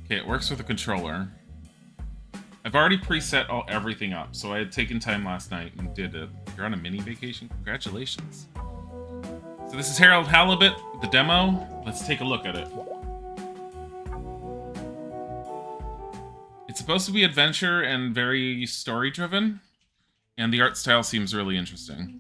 Okay, it works with a controller. I've already preset everything up, so I had taken time last night and did it. You're on a mini vacation? Congratulations. So this is Halibut, the demo. Let's take a look at it. It's supposed to be adventure and very story-driven, and the art style seems really interesting.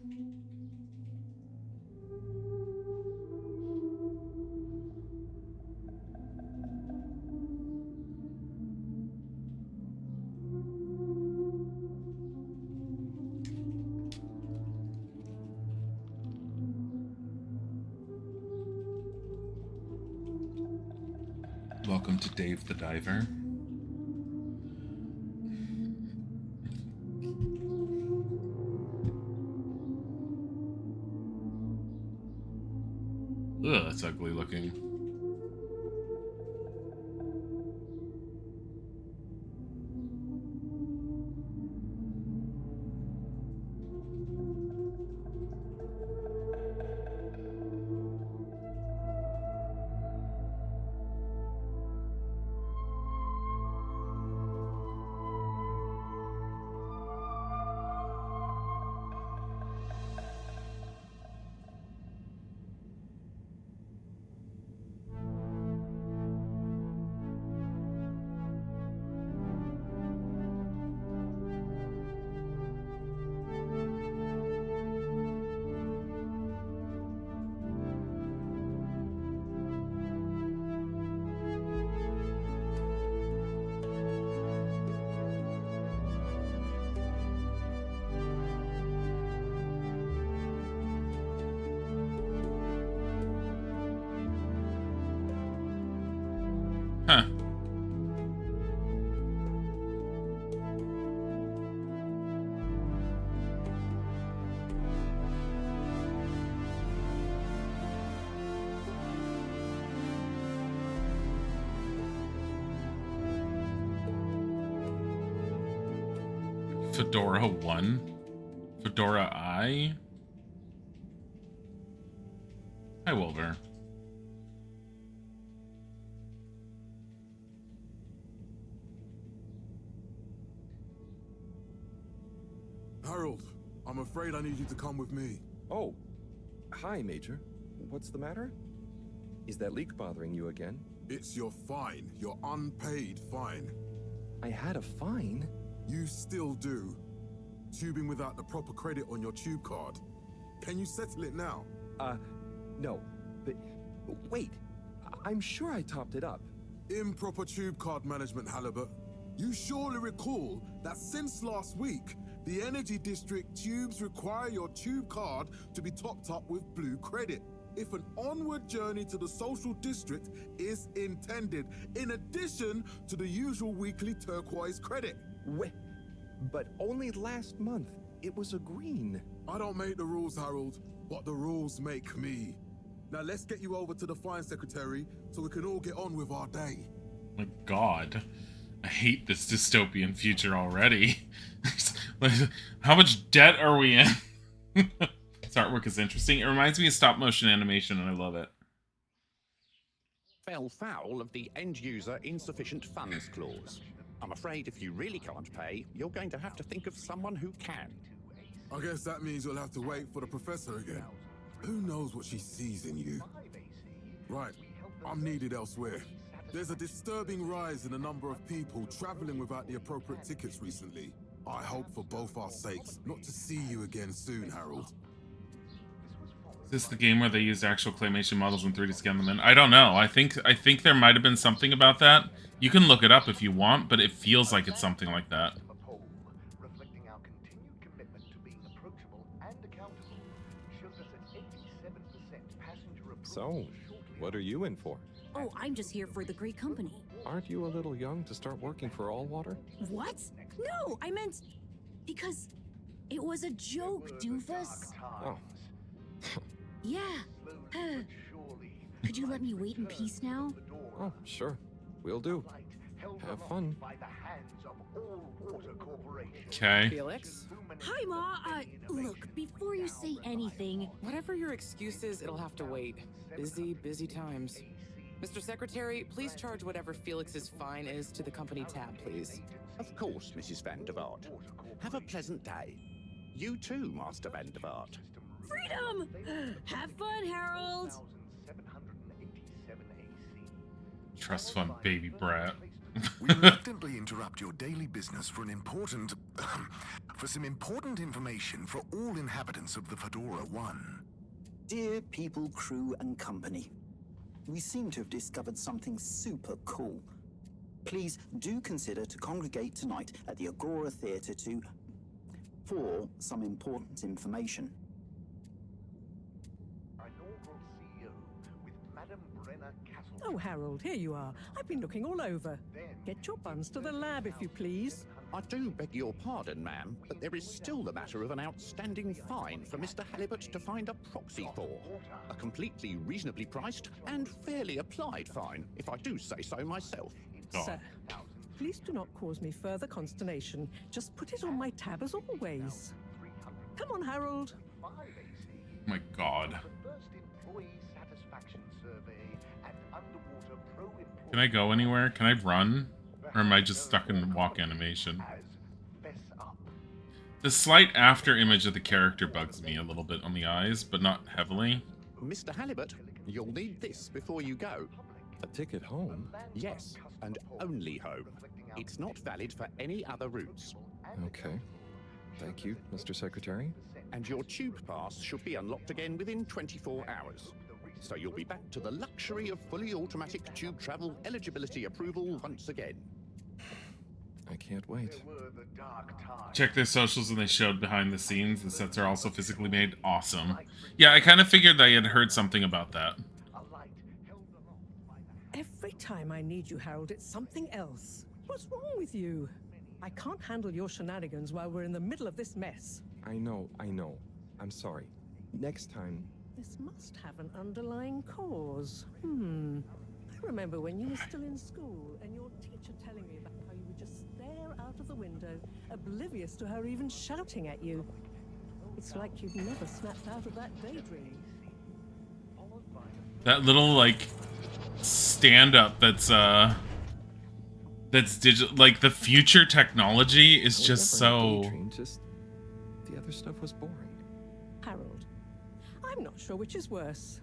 Welcome to Dave the Diver. Ugh, that's ugly looking. Huh. Fedora 1? Fedora I? Hi, Wilbur. Harold, I'm afraid I need you to come with me. Oh, hi, Major. What's the matter? Is that leak bothering you again? It's your fine, your unpaid fine. I had a fine? You still do. Tubing without the proper credit on your tube card. Can you settle it now? No. But wait, I'm sure I topped it up. Improper tube card management, Halibut. You surely recall that since last week, the Energy District tubes require your tube card to be topped up with blue credit if an onward journey to the social district is intended, in addition to the usual weekly turquoise credit. Wait, but only last month it was a green. I don't make the rules, Harold, but the rules make me. Now let's get you over to the fine secretary so we can all get on with our day. My God. I hate this dystopian future already. How much debt are we in? This artwork is interesting. It reminds me of stop motion animation, and I love it. Fell foul of the end user insufficient funds clause. I'm afraid if you really can't pay, you're going to have to think of someone who can. I guess that means you'll have to wait for the professor again. Who knows what she sees in you? Right, I'm needed elsewhere. There's a disturbing rise in the number of people traveling without the appropriate tickets recently. I hope for both our sakes not to see you again soon, Harold. Is this the game where they used actual claymation models and 3D scan them in? I don't know. I think there might have been something about that. You can look it up if you want, but it feels like it's something like that. So, what are you in for? Oh, I'm just here for the great company. Aren't you a little young to start working for All Water? What? No, I meant because it was a joke, doofus. Oh. Yeah. Could you let me wait in peace now? Oh, sure. Will do. Have fun. Okay. Felix? Hi, Ma. Look, before you say anything... Whatever your excuse is, it'll have to wait. Busy times. Mr. Secretary, please charge whatever Felix's fine is to the company tab, please. Of course, Mrs. Van der Vaart. Have a pleasant day. You too, Master Van der Vaart. Freedom! Have fun, Harold! Trust fund baby brat. We reluctantly interrupt your daily business for some important information for all inhabitants of the Fedora 1. Dear people, crew, and company, we seem to have discovered something super cool. Please do consider to congregate tonight at the Agora Theatre for some important information. Oh, Harold, here you are. I've been looking all over. Get your buns to the lab, if you please. I do beg your pardon, ma'am, but there is still the matter of an outstanding fine for Mr. Halibut to find a proxy for. A completely reasonably priced and fairly applied fine, if I do say so myself. Sir, please do not cause me further consternation. Just put it on my tab as always. Come on, Harold. My God. Can I go anywhere? Can I run? Or am I just stuck in walk animation? The slight after image of the character bugs me a little bit on the eyes, but not heavily. Mr. Halibut, you'll need this before you go. A ticket home? Yes, and only home. It's not valid for any other routes. Okay. Thank you, Mr. Secretary. And your tube pass should be unlocked again within 24 hours. So you'll be back to the luxury of fully automatic tube travel eligibility approval once again. I can't wait. Check their socials and they showed behind the scenes. The sets are also physically made. Awesome. Yeah, I kind of figured I had heard something about that. Every time I need you, Harold, it's something else. What's wrong with you? I can't handle your shenanigans while we're in the middle of this mess. I know. I'm sorry. Next time... This must have an underlying cause. I remember when you were still in school and your teacher telling me about how you would just stare out of the window, oblivious to her even shouting at you. It's like you've never snapped out of that daydream. That little, like, stand-up that's digital, like, the future technology is just so... Daydream, just the other stuff was boring. Harold, I'm not sure which is worse.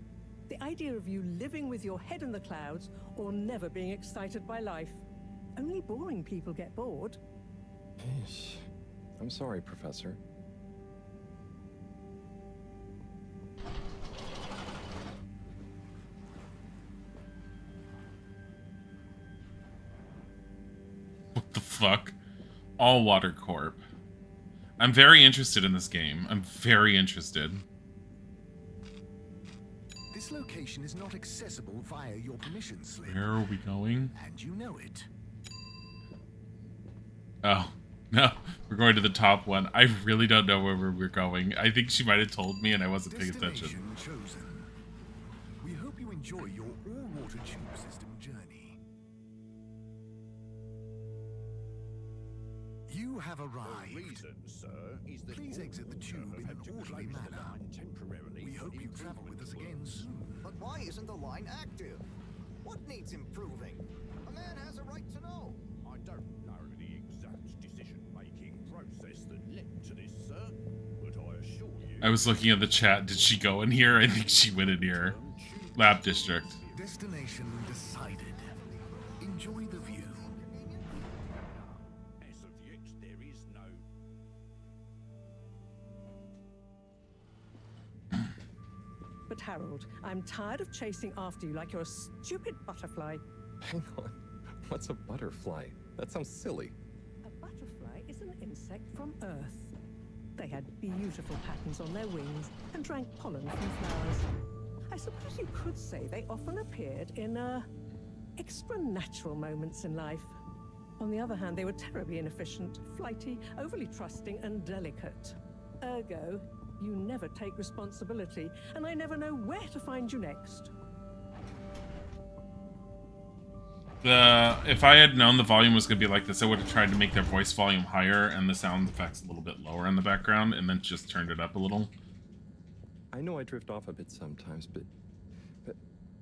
The idea of you living with your head in the clouds or never being excited by life. Only boring people get bored. Eesh. I'm sorry, Professor. What the fuck? All Water Corp. I'm very interested in this game. I'm very interested. This location is not accessible via your permission slip. Where are we going? And you know it. Oh, no. We're going to the top one. I really don't know where we're going. I think she might have told me and I wasn't paying attention. Destination chosen. We hope you enjoy your all-water tube system journey. You have arrived. Reason, sir, is that Please exit the tube in an orderly manner. Temporarily. We hope you travel with us again soon. But why isn't the line active? What needs improving? A man has a right to know. I don't know the exact decision-making process that led to this, sir, but I assure you... I was looking at the chat. Did she go in here? I think she went in here. Lab District. Destination decided. Enjoy the view. As of yet, there is no... But Harold, I'm tired of chasing after you like you're a stupid butterfly. Hang on. What's a butterfly? That sounds silly. A butterfly is an insect from Earth. They had beautiful patterns on their wings and drank pollen from flowers. I suppose you could say they often appeared in, extra natural moments in life. On the other hand, they were terribly inefficient, flighty, overly trusting, and delicate. Ergo, you never take responsibility, and I never know where to find you next. If I had known the volume was going to be like this, I would have tried to make their voice volume higher and the sound effects a little bit lower in the background, and then just turned it up a little. I know I drift off a bit sometimes, but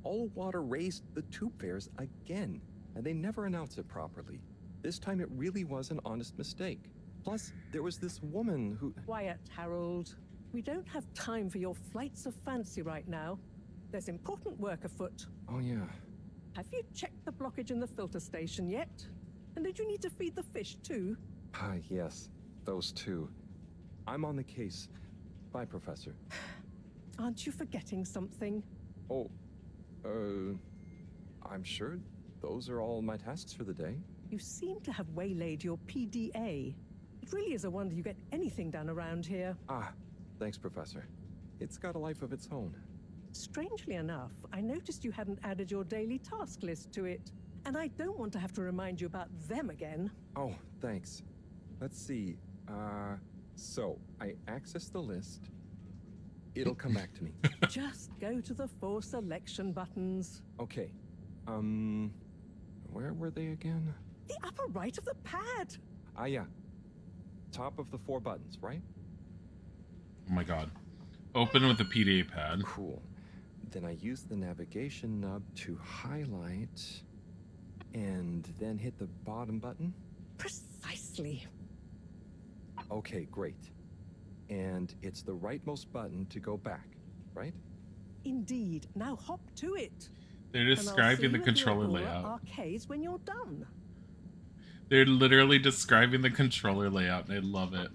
All Water raised the tube fares again, and they never announce it properly. This time it really was an honest mistake. Plus, there was this woman who... Quiet, Harold. We don't have time for your flights of fancy right now. There's important work afoot. Oh, yeah. Have you checked the blockage in the filter station yet? And did you need to feed the fish too? Ah, yes. Those two. I'm on the case. Bye, Professor. Aren't you forgetting something? Oh, I'm sure those are all my tasks for the day. You seem to have waylaid your PDA. It really is a wonder you get anything done around here. Ah, thanks, Professor. It's got a life of its own. Strangely enough, I noticed you hadn't added your daily task list to it. And I don't want to have to remind you about them again. Oh, thanks. Let's see. So I access the list. It'll come back to me. Just go to the 4 selection buttons. Okay. Where were they again? The upper right of the pad. Ah, yeah. Top of the 4 buttons, right? Oh my god. Open with the PDA pad. Cool. Then I use the navigation nub to highlight and then hit the bottom button. Precisely. Okay, great. And it's the rightmost button to go back, right? Indeed. Now hop to it. They're describing the controller layout. Arcades when you're done. They're literally describing the controller layout, and I love it.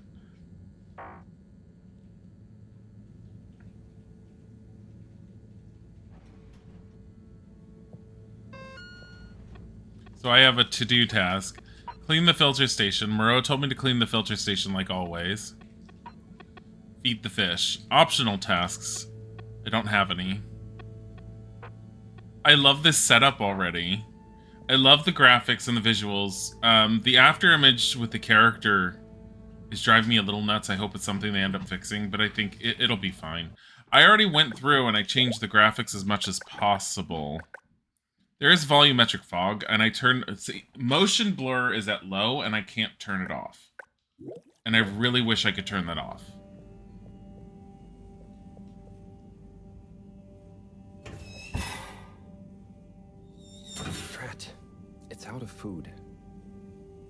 So I have a to-do task. Clean the filter station. Moreau told me to clean the filter station like always. Feed the fish. Optional tasks. I don't have any. I love this setup already. I love the graphics and the visuals. The after image with the character is driving me a little nuts. I hope it's something they end up fixing, but I think it'll be fine. I already went through and I changed the graphics as much as possible. There is volumetric fog, and I see, motion blur is at low, and I can't turn it off. And I really wish I could turn that off. Drat. It's out of food.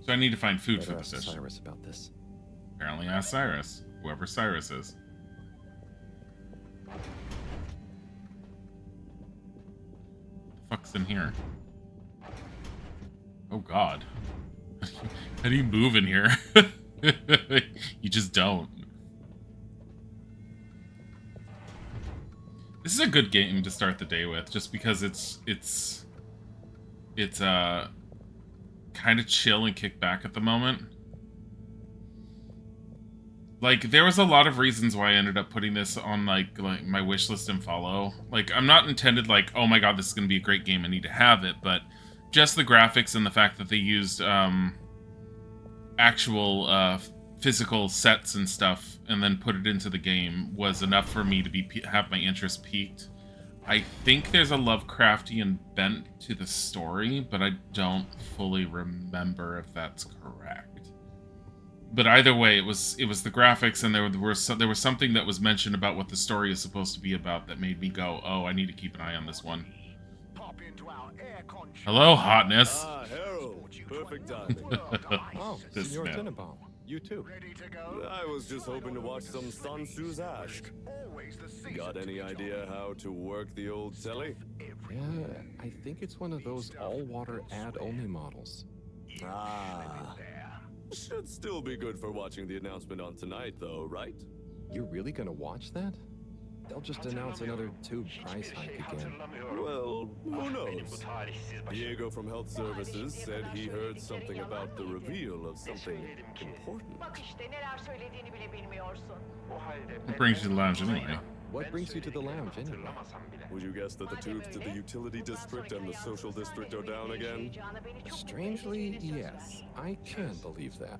So I need to find food for the ask fish. Cyrus about this. Apparently ask Cyrus. Whoever Cyrus is. Fuck's in here? Oh god. How do you move in here? You just don't. This is a good game to start the day with, just because it's kind of chill and kick back at the moment. Like, there was a lot of reasons why I ended up putting this on, like my wish list and follow. Like, I'm not intended, like, oh my god, this is going to be a great game, I need to have it, but just the graphics and the fact that they used, actual, physical sets and stuff, and then put it into the game was enough for me to have my interest piqued. I think there's a Lovecraftian bent to the story, but I don't fully remember if that's correct. But either way, it was the graphics, and there was something that was mentioned about what the story is supposed to be about that made me go, oh, I need to keep an eye on this one. Hello, hotness. Ah, Harold. Perfect timing. Oh, This Senor man. Tenenbaum. You too. I was just hoping to watch some Sansu's Ash. Got any idea how to work the old telly? Yeah, I think it's one of those all-water ad-only models. Ah. Should still be good for watching the announcement on tonight, though, right? You're really gonna watch that? They'll just announce another tube price hike again. Well, who knows? Diego from Health Services said he heard something about the reveal of something important. What brings you to the lounge anyway? What brings you to the lounge anyway? Would you guess that the tubes to the utility district and the social district are down again? Strangely, yes. I can believe that.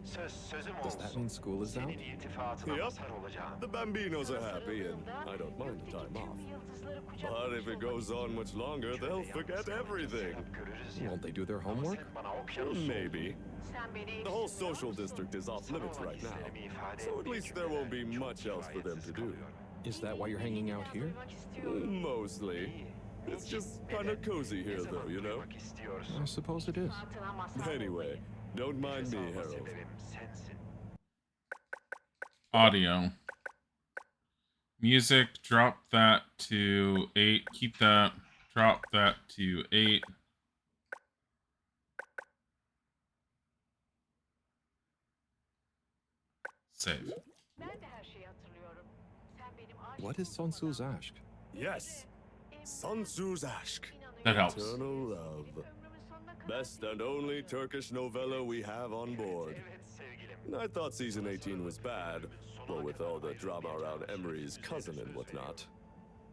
Does that mean school is out? Yep. The Bambinos are happy, and I don't mind the time off. But if it goes on much longer, they'll forget everything. Won't they do their homework? Maybe. The whole social district is off limits right now, so at least there won't be much else for them to do. Is that why you're hanging out here? Mostly. It's just kind of cozy here, though, you know? I suppose it is. Anyway, don't mind me, Harold. Audio. Music, drop that to 8. Keep that. Drop that to 8. Save. What is Sun Tzu's Aşk? Yes, Sun Tzu's Aşk. That helps. Eternal love. Best and only Turkish novella we have on board. I thought season 18 was bad, well, with all the drama around Emery's cousin and whatnot.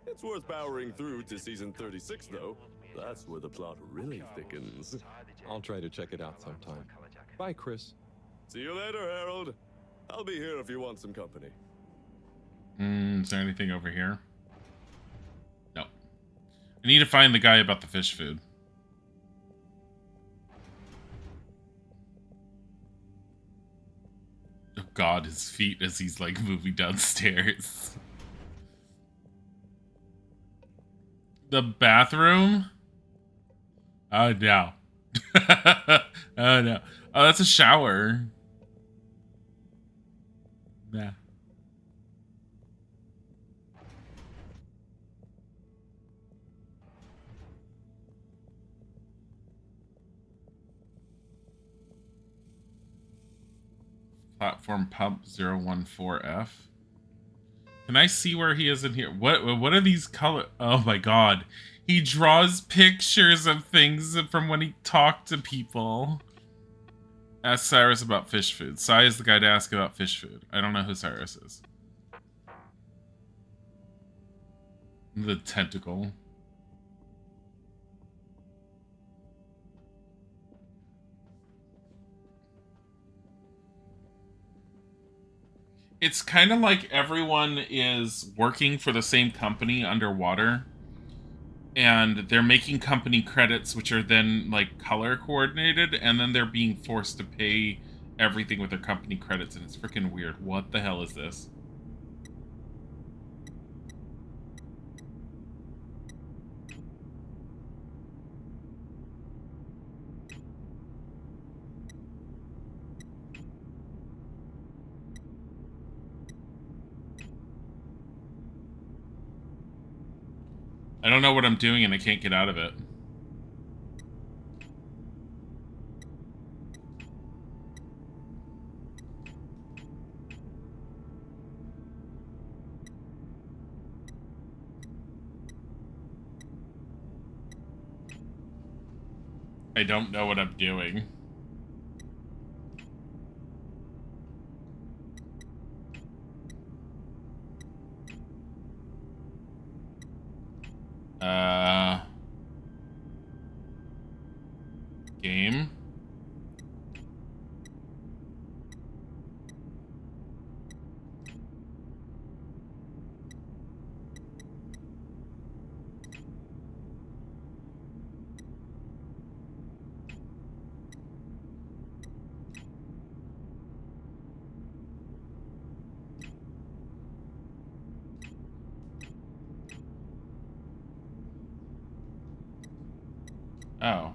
It's worth powering through to season 36, though. That's where the plot really thickens. I'll try to check it out sometime. Bye, Chris. See you later, Harold. I'll be here if you want some company. Is there anything over here? No. I need to find the guy about the fish food. Oh god, his feet as he's like moving downstairs. The bathroom? Oh no. Oh no. Oh, that's a shower. Nah. Platform pump 014F. Can I see where he is in here? What are these color? Oh my god. He draws pictures of things from when he talked to people. Ask Cyrus about fish food. Sai is the guy to ask about fish food. I don't know who Cyrus is. The tentacle. It's kind of like everyone is working for the same company underwater. And they're making company credits, which are then like color coordinated, and then they're being forced to pay everything with their company credits, and it's freaking weird. What the hell is this? I don't know what I'm doing and I can't get out of it. I don't know what I'm doing. Game. Oh.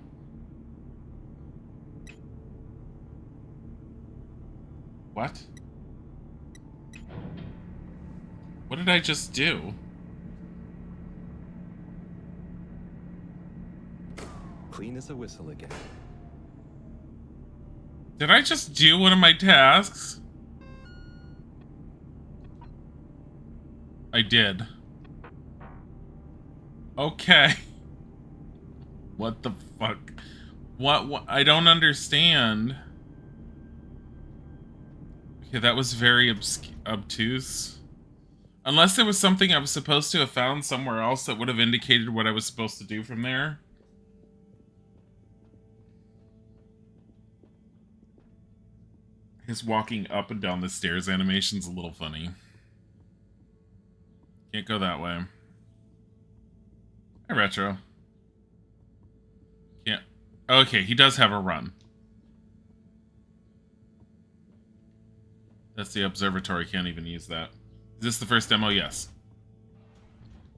What? What did I just do? Clean as a whistle again. Did I just do one of my tasks? I did. Okay. What the fuck? What? I don't understand. Okay, that was very obtuse. Unless there was something I was supposed to have found somewhere else that would have indicated what I was supposed to do from there. His walking up and down the stairs animation's a little funny. Can't go that way. Hi, Retro. Can't. Okay, he does have a run. That's the observatory. Can't even use that. Is this the first demo? Yes.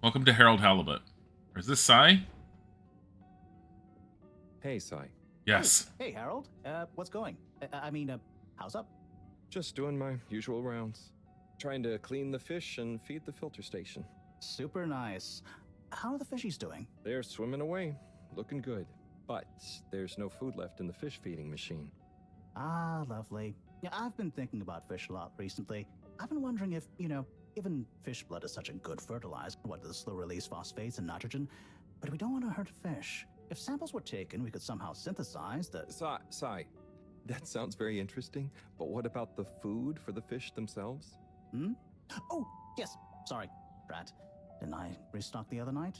Welcome to Harold Halibut. Or is this Sai? Hey, Sai. Yes. Hey, Harold. What's going? How's up? Just doing my usual rounds. Trying to clean the fish and feed the filter station. Super nice. How are the fishies doing? They're swimming away, looking good. But there's no food left in the fish feeding machine. Ah, lovely. Yeah, I've been thinking about fish a lot recently. I've been wondering if, given fish blood is such a good fertilizer, what the slow release phosphates and nitrogen, but we don't want to hurt fish. If samples were taken, we could somehow synthesize the... Sai, that sounds very interesting, but what about the food for the fish themselves? Oh, yes. Sorry, Brat. Didn't I restock the other night?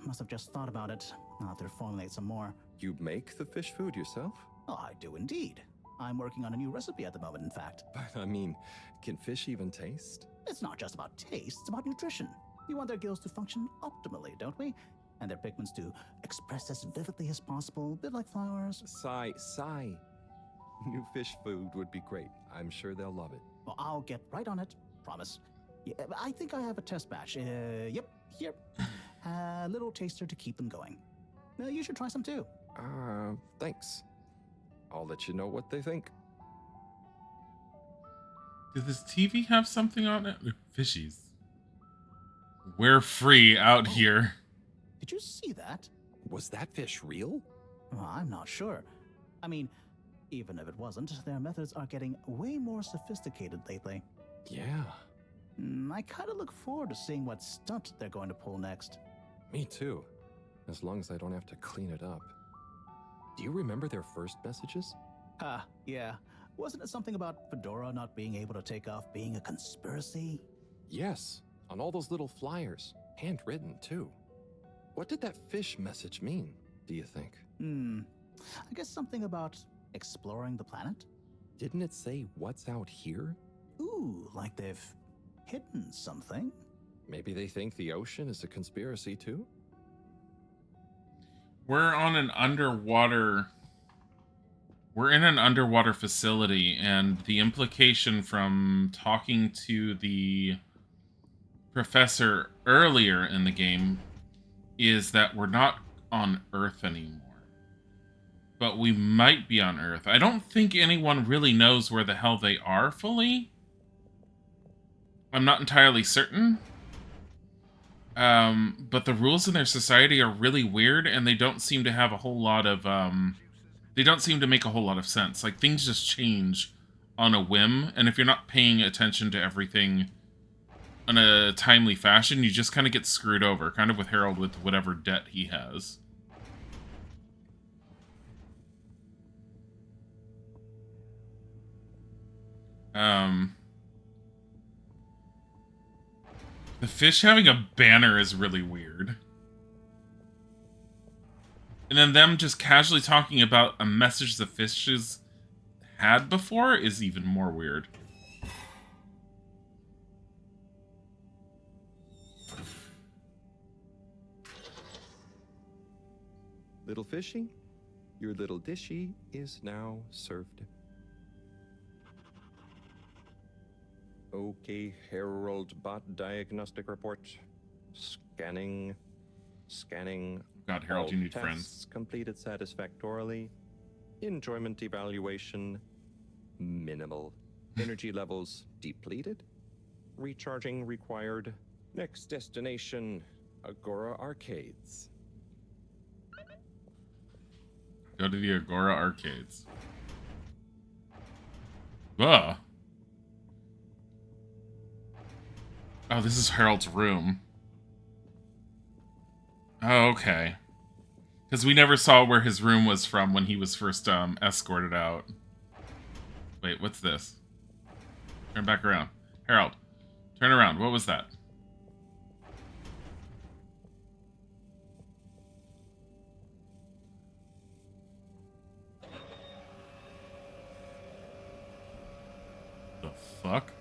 Must have just thought about it. I'll have to formulate some more. You make the fish food yourself? Oh, I do indeed. I'm working on a new recipe at the moment, in fact. But, I mean, can fish even taste? It's not just about taste, it's about nutrition. We want their gills to function optimally, don't we? And their pigments to express as vividly as possible, a bit like flowers. Sai. New fish food would be great. I'm sure they'll love it. Well, I'll get right on it. Promise. Yeah, I think I have a test batch. Yep, here. A little taster to keep them going. You should try some too. Thanks. I'll let you know what they think. Did this TV have something on it? Fishies. We're free out here. Did you see that? Was that fish real? Well, I'm not sure. I mean, even if it wasn't, their methods are getting way more sophisticated lately. Yeah. I kind of look forward to seeing what stunt they're going to pull next. Me too. As long as I don't have to clean it up. Do you remember their first messages? Yeah. Wasn't it something about Fedora not being able to take off being a conspiracy? Yes, on all those little flyers. Handwritten, too. What did that fish message mean, do you think? I guess something about exploring the planet? Didn't it say what's out here? Ooh, like they've hidden something? Maybe they think the ocean is a conspiracy, too? We're in an underwater facility, and the implication from talking to the professor earlier in the game is that we're not on Earth anymore. But we might be on Earth. I don't think anyone really knows where the hell they are fully. I'm not entirely certain. But the rules in their society are really weird, and they don't seem to have a whole lot of, they don't seem to make a whole lot of sense. Like, things just change on a whim, and if you're not paying attention to everything in a timely fashion, you just kind of get screwed over, kind of with Harold with whatever debt he has. The fish having a banner is really weird. And then them just casually talking about a message the fishes had before is even more weird. Little fishy, your little dishy is now served. Okay, Harold Bot diagnostic report. Scanning. God, Harold, All you need tests friends. Completed satisfactorily. Enjoyment evaluation minimal. Energy levels depleted. Recharging required. Next destination, Agora Arcades. Go to the Agora Arcades. Ugh. Oh, this is Harold's room. Oh, okay. Because we never saw where his room was from when he was first escorted out. Wait, what's this? Turn back around. Harold, turn around. What was that? The fuck?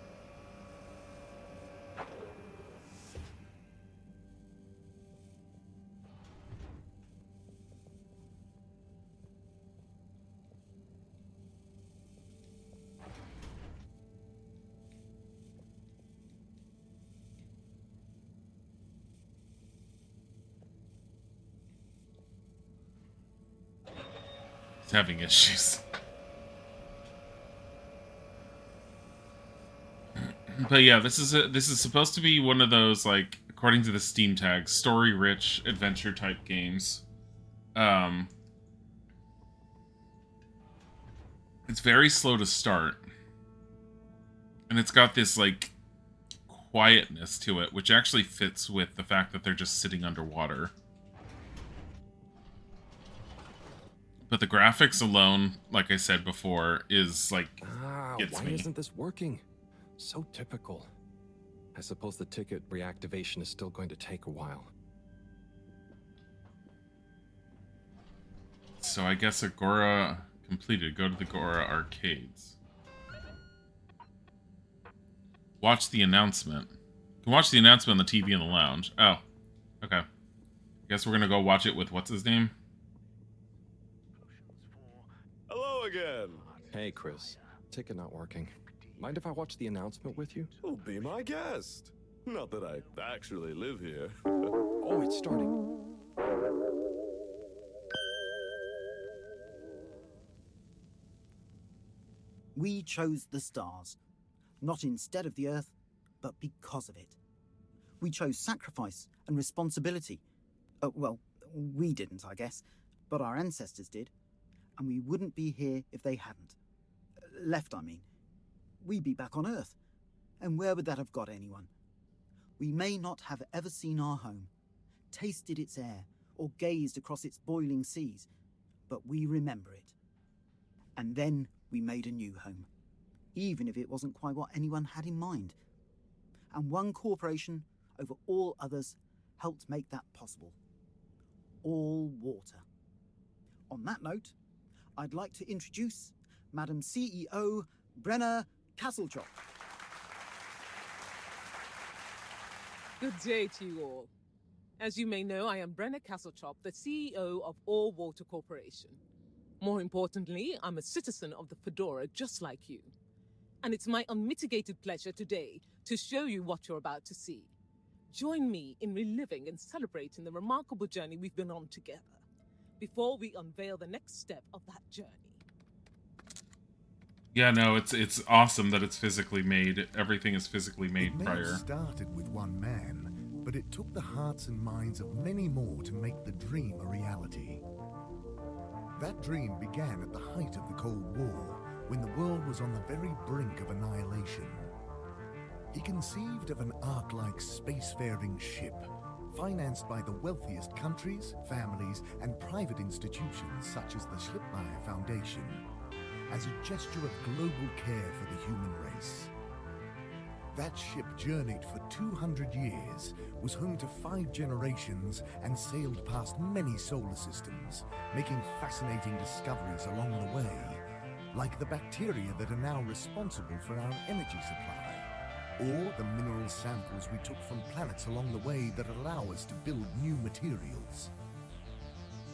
He's having issues. But yeah, this is supposed to be one of those, like, according to the Steam tag, story-rich adventure type games. It's very slow to start, and it's got this like quietness to it, which actually fits with the fact that they're just sitting underwater. But the graphics alone, like I said before, is like gets why me. isn't this working? So typical. I suppose the ticket reactivation is still going to take a while. So I guess Agora completed. Go to the Agora arcades. Watch the announcement. You can watch the announcement on the TV in the lounge. Oh, okay. Guess we're gonna go watch it with what's his name? Hello again. Hey, Chris. Ticket not working. Mind if I watch the announcement with you? Oh, be my guest. Not that I actually live here. Oh, it's starting. We chose the stars, not instead of the Earth, but because of it. We chose sacrifice and responsibility. Well, we didn't, I guess, but our ancestors did, and we wouldn't be here if they hadn't. Left, I mean. We'd be back on Earth, and where would that have got anyone? We may not have ever seen our home, tasted its air, or gazed across its boiling seas, but we remember it. And then we made a new home, even if it wasn't quite what anyone had in mind. And one corporation over all others helped make that possible. All water. On that note, I'd like to introduce Madam CEO Brenna Castlechock. Good day to you all. As you may know, I am Brenna Castlechock, the CEO of All Water Corporation. More importantly, I'm a citizen of the Fedora just like you. And it's my unmitigated pleasure today to show you what you're about to see. Join me in reliving and celebrating the remarkable journey we've been on together before we unveil the next step of that journey. Yeah, no, it's awesome that it's physically made. Everything is physically made It may prior. have started with one man, but it took the hearts and minds of many more to make the dream a reality. That dream began at the height of the Cold War, when the world was on the very brink of annihilation. He conceived of an Ark-like spacefaring ship, financed by the wealthiest countries, families, and private institutions such as the Schlipmeyer Foundation, as a gesture of global care for the human race. That ship journeyed for 200 years, was home to 5 generations, and sailed past many solar systems, making fascinating discoveries along the way, like the bacteria that are now responsible for our energy supply, or the mineral samples we took from planets along the way that allow us to build new materials.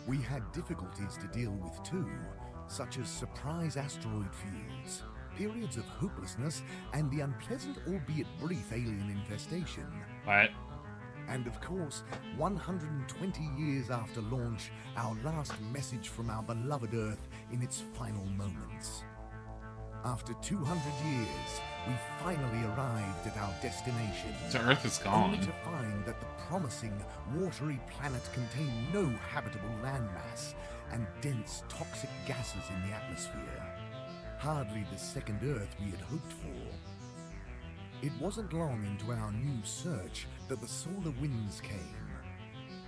We had difficulties to deal with too, such as surprise asteroid fields, periods of hopelessness, and the unpleasant albeit brief alien infestation. What? And of course, 120 years after launch, our last message from our beloved Earth in its final moments. After 200 years, we finally arrived at our destination. So Earth is gone. Only to find that the promising, watery planet contained no habitable landmass and dense, toxic gases in the atmosphere. Hardly the second Earth we had hoped for. It wasn't long into our new search that the solar winds came.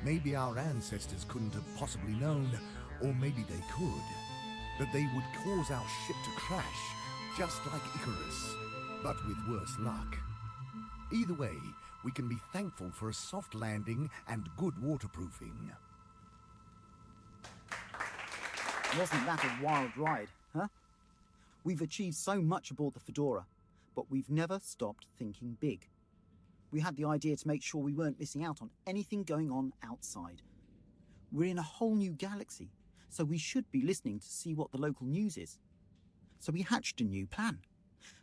Maybe our ancestors couldn't have possibly known, or maybe they could, that they would cause our ship to crash, just like Icarus, but with worse luck. Either way, we can be thankful for a soft landing and good waterproofing. Wasn't that a wild ride, huh? We've achieved so much aboard the Fedora, but we've never stopped thinking big. We had the idea to make sure we weren't missing out on anything going on outside. We're in a whole new galaxy, so we should be listening to see what the local news is. So we hatched a new plan.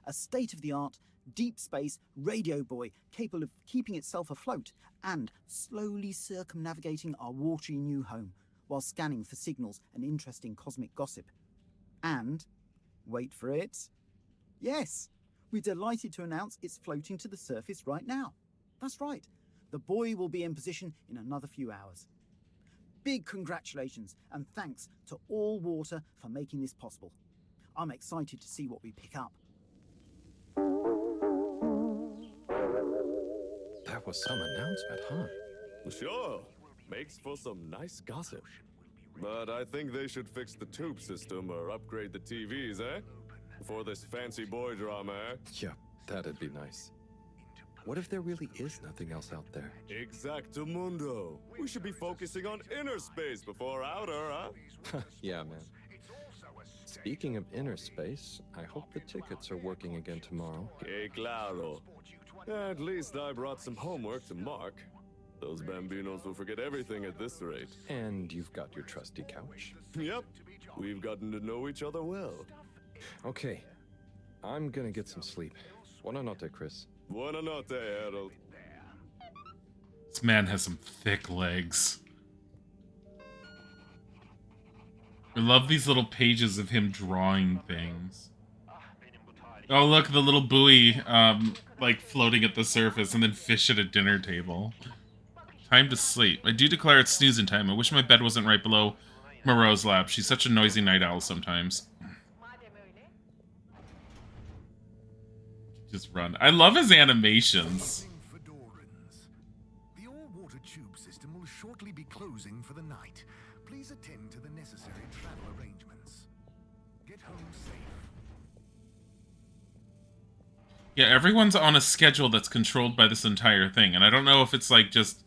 A state-of-the-art, deep space radio buoy capable of keeping itself afloat and slowly circumnavigating our watery new home, while scanning for signals and interesting cosmic gossip. And, wait for it, yes, we're delighted to announce it's floating to the surface right now. That's right, the buoy will be in position in another few hours. Big congratulations and thanks to All Water for making this possible. I'm excited to see what we pick up. That was some announcement, huh? Sure, makes for some nice gossip. But I think they should fix the tube system or upgrade the TVs, eh? Before this fancy boy drama, eh? Yeah, that'd be nice. What if there really is nothing else out there? Exactamundo. We should be focusing on inner space before outer, huh? Yeah, man. Speaking of inner space, I hope the tickets are working again tomorrow. Que claro. At least I brought some homework to mark. Those bambinos will forget everything at this rate. And you've got your trusty couch. Yep. We've gotten to know each other well. Okay. I'm gonna get some sleep. Buona notte, Chris. Buona notte, Harold. This man has some thick legs. I love these little pages of him drawing things. Oh, look, the little buoy, like, floating at the surface, and then fish at a dinner table. Time to sleep. I do declare it's snoozing time. I wish my bed wasn't right below Moreau's lap. She's such a noisy night owl sometimes. Just run. I love his animations. The all-water tube system will shortly be closing for the night. Please attend to the necessary travel arrangements. Get home safe. Yeah, everyone's on a schedule that's controlled by this entire thing, and I don't know if it's like just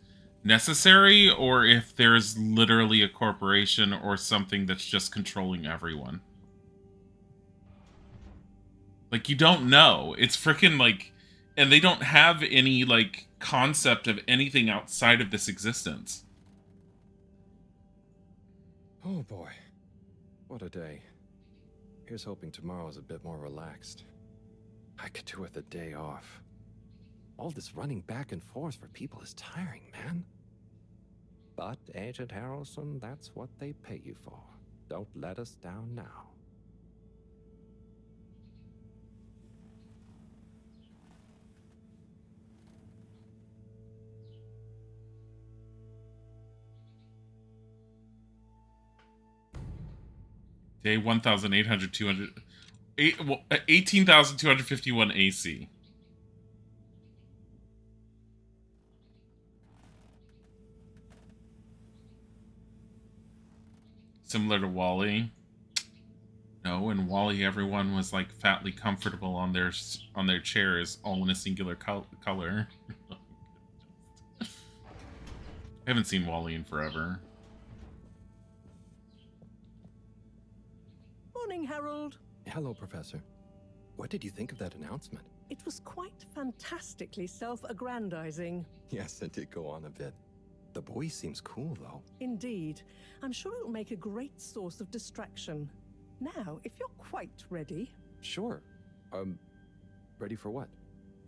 necessary or if there's literally a corporation or something that's just controlling everyone. Like, you don't know. It's freaking like, and they don't have any like concept of anything outside of this existence. Oh boy, what a day. Here's hoping tomorrow is a bit more relaxed. I could do with a day off. All this running back and forth for people is tiring, man. But, Agent Harrelson, that's what they pay you for. Don't let us down now. Day 18,251 AC. Similar to Wall-E. No, in Wall-E, everyone was like fatly comfortable on their chairs, all in a singular color. I haven't seen Wall-E in forever. Morning, Harold. Hello, Professor. What did you think of that announcement? It was quite fantastically self-aggrandizing. Yes, it did go on a bit. The boy seems cool, though. Indeed. I'm sure it'll make a great source of distraction. Now, if you're quite ready... Sure. Ready for what?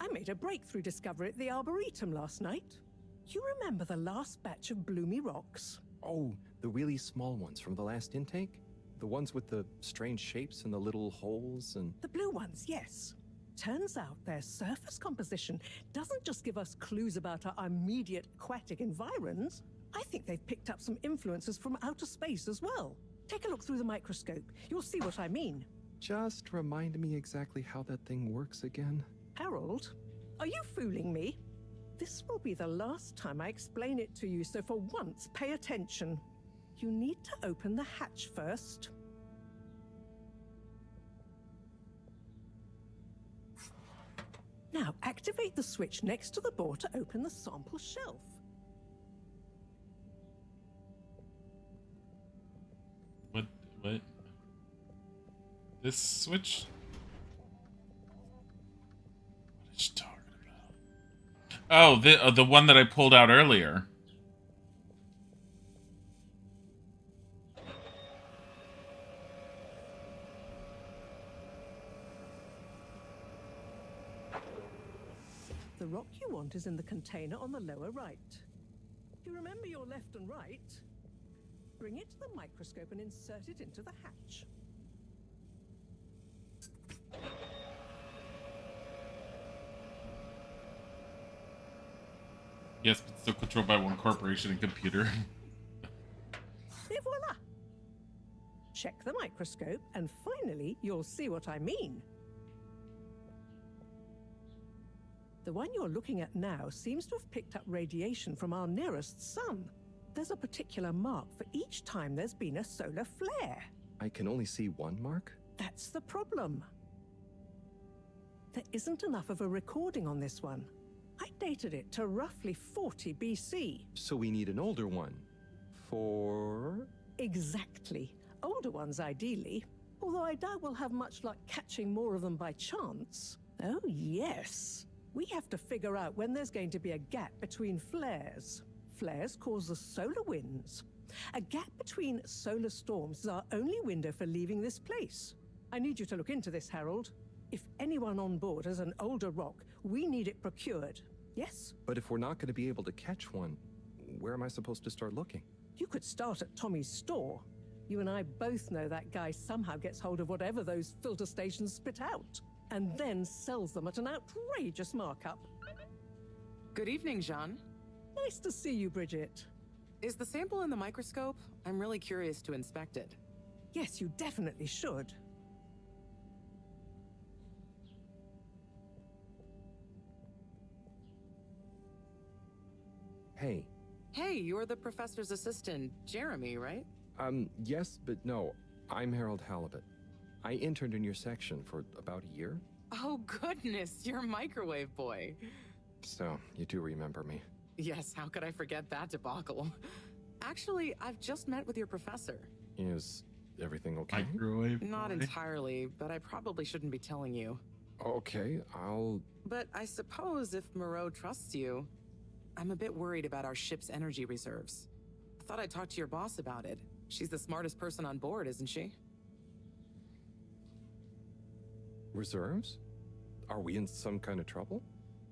I made a breakthrough discovery at the Arboretum last night. You remember the last batch of bloomy rocks? Oh, the really small ones from the last intake? The ones with the strange shapes and the little holes and... The blue ones, yes. Turns out their surface composition doesn't just give us clues about our immediate aquatic environs. I think they've picked up some influences from outer space as well. Take a look through the microscope. You'll see what I mean. Just remind me exactly how that thing works again. Harold, are you fooling me? This will be the last time I explain it to you, so for once, pay attention. You need to open the hatch first. Now, activate the switch next to the board to open the sample shelf. What? This switch? What is she talking about? Oh, the one that I pulled out earlier. The rock you want is in the container on the lower right. You remember your left and right? Bring it to the microscope and insert it into the hatch. Yes, but still controlled by one corporation and computer. Et voila! Check the microscope, and finally, you'll see what I mean. The one you're looking at now seems to have picked up radiation from our nearest sun. There's a particular mark for each time there's been a solar flare. I can only see one mark? That's the problem. There isn't enough of a recording on this one. I dated it to roughly 40 BC. So we need an older one. For... Exactly. Older ones, ideally. Although I doubt we'll have much luck catching more of them by chance. Oh, yes. We have to figure out when there's going to be a gap between flares. Flares cause the solar winds. A gap between solar storms is our only window for leaving this place. I need you to look into this, Harold. If anyone on board has an older rock, we need it procured. Yes? But if we're not going to be able to catch one, where am I supposed to start looking? You could start at Tommy's store. You and I both know that guy somehow gets hold of whatever those filter stations spit out, and then sells them at an outrageous markup. Good evening, Jean. Nice to see you, Bridget. Is the sample in the microscope? I'm really curious to inspect it. Yes, you definitely should. Hey. Hey, you're the professor's assistant, Jeremy, right? Yes, but no. I'm Harold Halibut. I interned in your section for about a year. Oh, goodness, you're a microwave boy. So, you do remember me. Yes, how could I forget that debacle? Actually, I've just met with your professor. Is everything okay? Microwave Not boy. entirely, but I probably shouldn't be telling you. Okay, I'll... But I suppose if Moreau trusts you, I'm a bit worried about our ship's energy reserves. I thought I'd talk to your boss about it. She's the smartest person on board, isn't she? Reserves? Are we in some kind of trouble?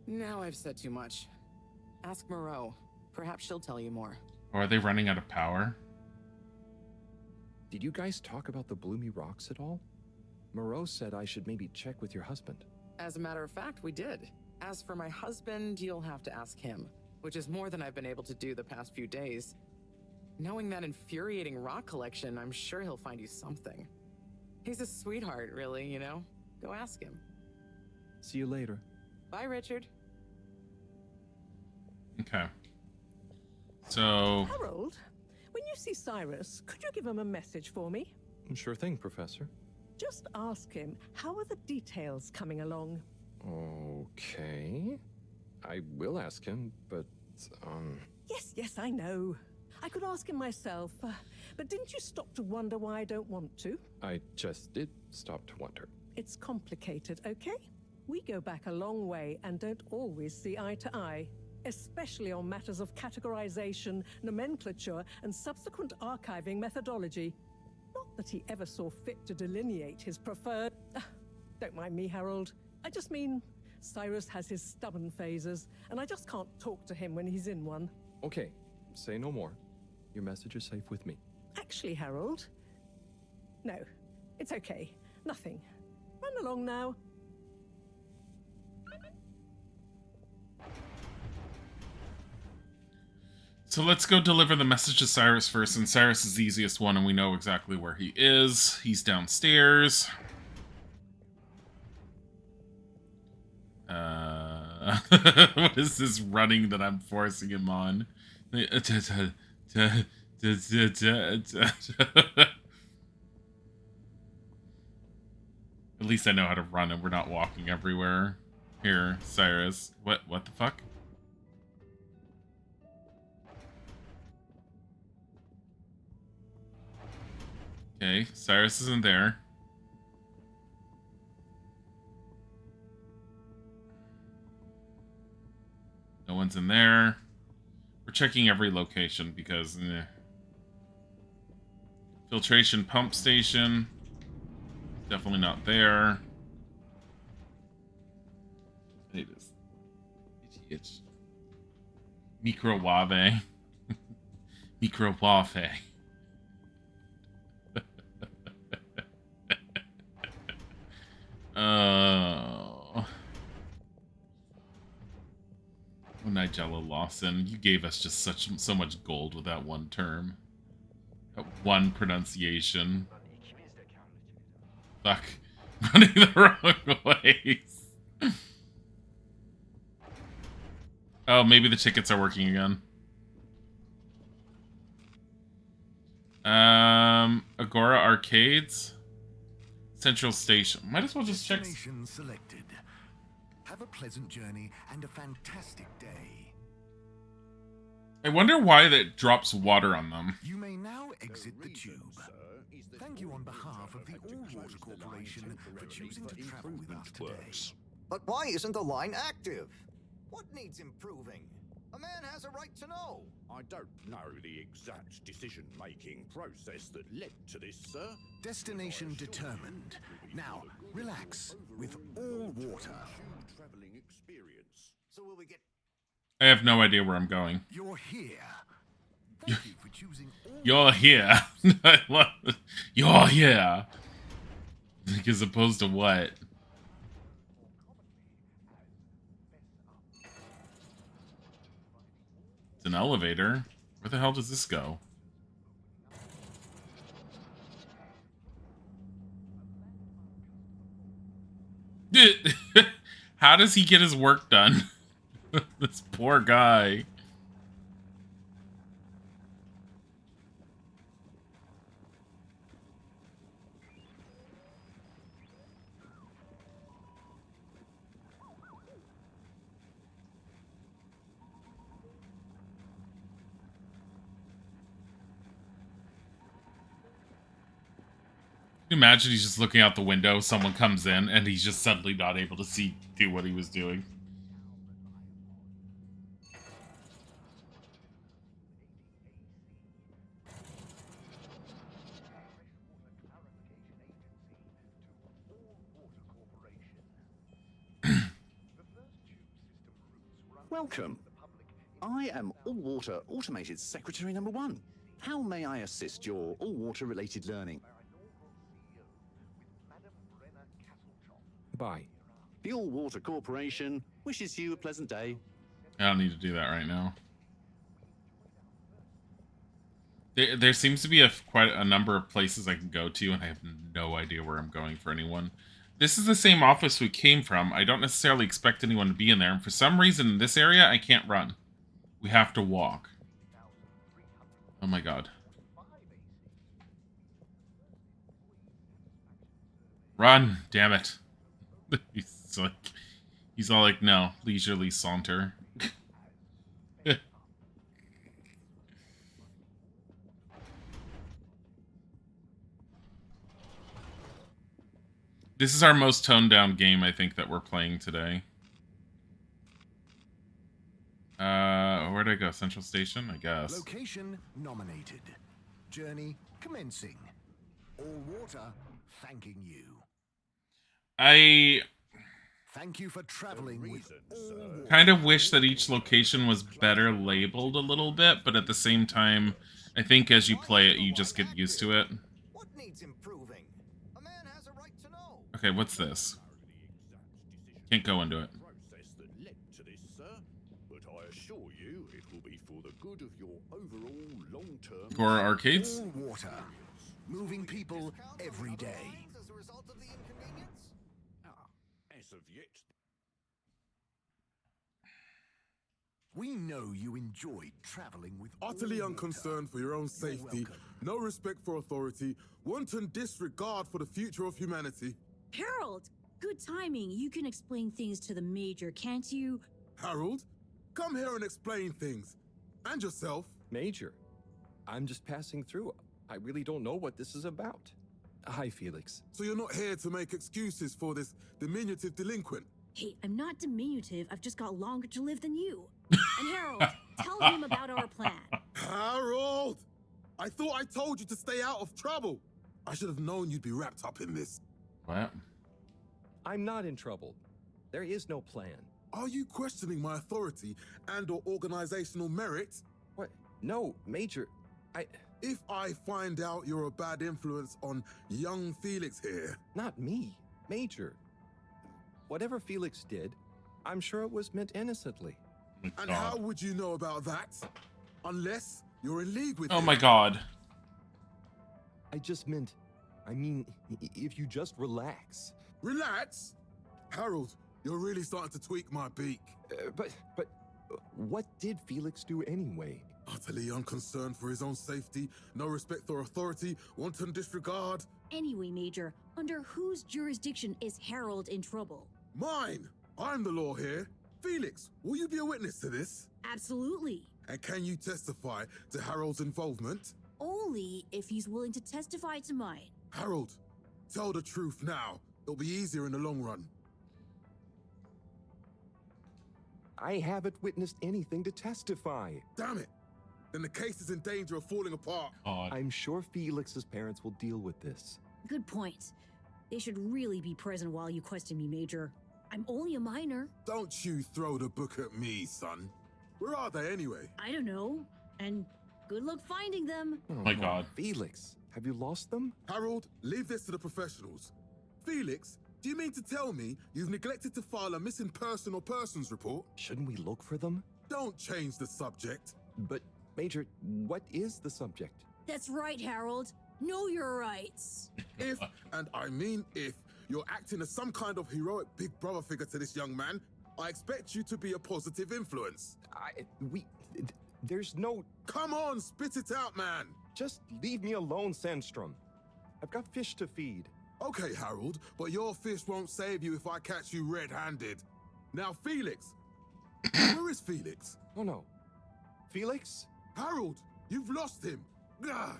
Now I've said too much. Ask Moreau. Perhaps she'll tell you more. Or are they running out of power? Did you guys talk about the Bloomy Rocks at all? Moreau said I should maybe check with your husband. As a matter of fact, we did. As for my husband, you'll have to ask him, which is more than I've been able to do the past few days. Knowing that infuriating rock collection, I'm sure he'll find you something. He's a sweetheart, really, you know? Go ask him. See you later. Bye, Richard. Okay. So... Harold, when you see Cyrus, could you give him a message for me? Sure thing, Professor. Just ask him, how are the details coming along? Okay. I will ask him, but, Yes, I know. I could ask him myself, but didn't you stop to wonder why I don't want to? I just did stop to wonder. It's complicated, okay? We go back a long way and don't always see eye to eye, especially on matters of categorization, nomenclature, and subsequent archiving methodology. Not that he ever saw fit to delineate his preferred... Don't mind me, Harold. I just mean, Cyrus has his stubborn phases, and I just can't talk to him when he's in one. Okay, say no more. Your message is safe with me. Actually, Harold... No, it's okay. Nothing. Run along now. So let's go deliver the message to Cyrus first, and Cyrus is the easiest one, and we know exactly where he is. He's downstairs. What is this running that I'm forcing him on? At least I know how to run and we're not walking everywhere. Here, Cyrus. What the fuck? Okay, Cyrus isn't there. No one's in there. We're checking every location because... Filtration pump station. Definitely not there. It is. It's Microwave. Microwave. Oh, Nigella Lawson, you gave us just so much gold with that one term. That one pronunciation. Fuck. Running the wrong ways. Oh, maybe the tickets are working again. Agora Arcades. Central Station. Might as well just check. Destination selected. Have a pleasant journey and a fantastic day. I wonder why that drops water on them. You may now exit the tube. Thank you on behalf of the All Water Corporation for choosing to travel with us today. But why isn't the line active? What needs improving? A man has a right to know. I don't know the exact decision-making process that led to this, sir. Destination determined. Now, relax with All Water. Traveling experience. So will we get... I have no idea where I'm going. You're here. Thank you for choosing all You're here. I love it. You're here. Like, as opposed to what? It's an elevator. Where the hell does this go? How does he get his work done? This poor guy. Can you imagine he's just looking out the window, someone comes in, and he's just suddenly not able to do what he was doing. Welcome. I am All Water Automated Secretary number 1. How may I assist your all water related learning? Bye. The All Water Corporation wishes you a pleasant day. I don't need to do that right now. There seems to be quite a number of places I can go to, and I have no idea where I'm going for anyone. This is the same office we came from. I don't necessarily expect anyone to be in there, and for some reason in this area, I can't run. We have to walk. Oh my god. Run! Damn it. He's all like, no, leisurely saunter. This is our most toned down game, I think, that we're playing today. Where'd I go? Central Station, I guess. Location nominated. Journey commencing. All Water thanking you. Thank you for traveling with All kind of wish that each location was better labeled a little bit, but at the same time, I think as you play it, you just get used to it. What needs improving? A man has a right to know. Okay, what's this? Can't go into it. Process that led to this, sir, but I assure you it will be for the good of your overall long-term... Agora Arcades? All Water. Moving people every day. As a result of the inconvenience? As of yet. We know you enjoyed traveling with Utterly All unconcerned for your own safety, no respect for authority, wanton disregard for the future of humanity. Harold, good timing. You can explain things to the Major, can't you? Harold, come here and explain things. And yourself. Major, I'm just passing through. I really don't know what this is about. Hi, Felix. So you're not here to make excuses for this diminutive delinquent? Hey, I'm not diminutive. I've just got longer to live than you. And Harold, tell him about our plan. Harold! I thought I told you to stay out of trouble. I should have known you'd be wrapped up in this. What? I'm not in trouble. There is no plan. Are you questioning my authority and/or organizational merit? What? No, Major. If I find out you're a bad influence on young Felix here... Not me. Major. whatever Felix did, I'm sure it was meant innocently. Oh my And God. how would you know about that? Unless you're in league with Oh him. my God. I just meant, if you just relax. Relax? Harold, you're really starting to tweak my beak. But what did Felix do anyway? Utterly unconcerned for his own safety, no respect for authority, wanton disregard. Anyway, Major, under whose jurisdiction is Harold in trouble? Mine! I'm the law here. Felix, will you be a witness to this? Absolutely. And can you testify to Harold's involvement? Only if he's willing to testify to mine. Harold, tell the truth now. It'll be easier in the long run. I haven't witnessed anything to testify. Damn it! Then the case is in danger of falling apart. God. I'm sure Felix's parents will deal with this. Good point. They should really be present while you question me, Major. I'm only a minor. Don't you throw the book at me, son. Where are they anyway? I don't know. And good luck finding them. Oh my God. Felix, have you lost them? Harold, leave this to the professionals. Felix, do you mean to tell me you've neglected to file a missing person or persons report? Shouldn't we look for them? Don't change the subject. But, Major, what is the subject? That's right, Harold. Know your rights. If, and I mean if, you're acting as some kind of heroic big brother figure to this young man, I expect you to be a positive influence. There's no... Come on, spit it out, man. Just leave me alone, Sandstrom. I've got fish to feed. Okay, Harold, but your fish won't save you if I catch you red-handed. Now, Felix. Where is Felix? Oh, no. Felix? Harold, you've lost him. Gah.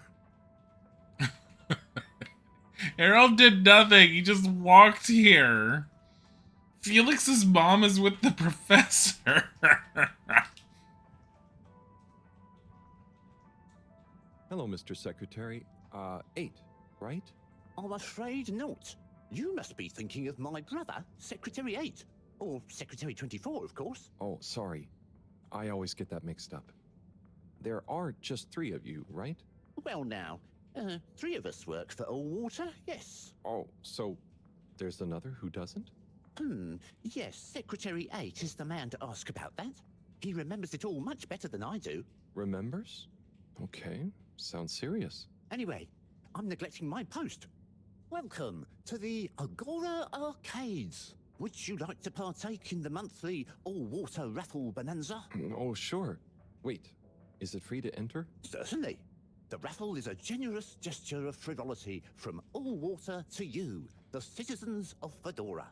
Harold did nothing. He just walked here. Felix's mom is with the professor. Hello, Mr. Secretary. 8, right? I'm afraid not. You must be thinking of my brother, Secretary 8. Or Secretary 24, of course. Oh, sorry. I always get that mixed up. There are just 3 of you, right? Well now, 3 of us work for Allwater, yes. Oh, so there's another who doesn't? Yes, Secretary 8 is the man to ask about that. He remembers it all much better than I do. Remembers? Okay, sounds serious. Anyway, I'm neglecting my post. Welcome to the Agora Arcades. Would you like to partake in the monthly all-water raffle bonanza? Oh, sure. Wait, is it free to enter? Certainly. The raffle is a generous gesture of frivolity from Allwater to you, the citizens of Fedora.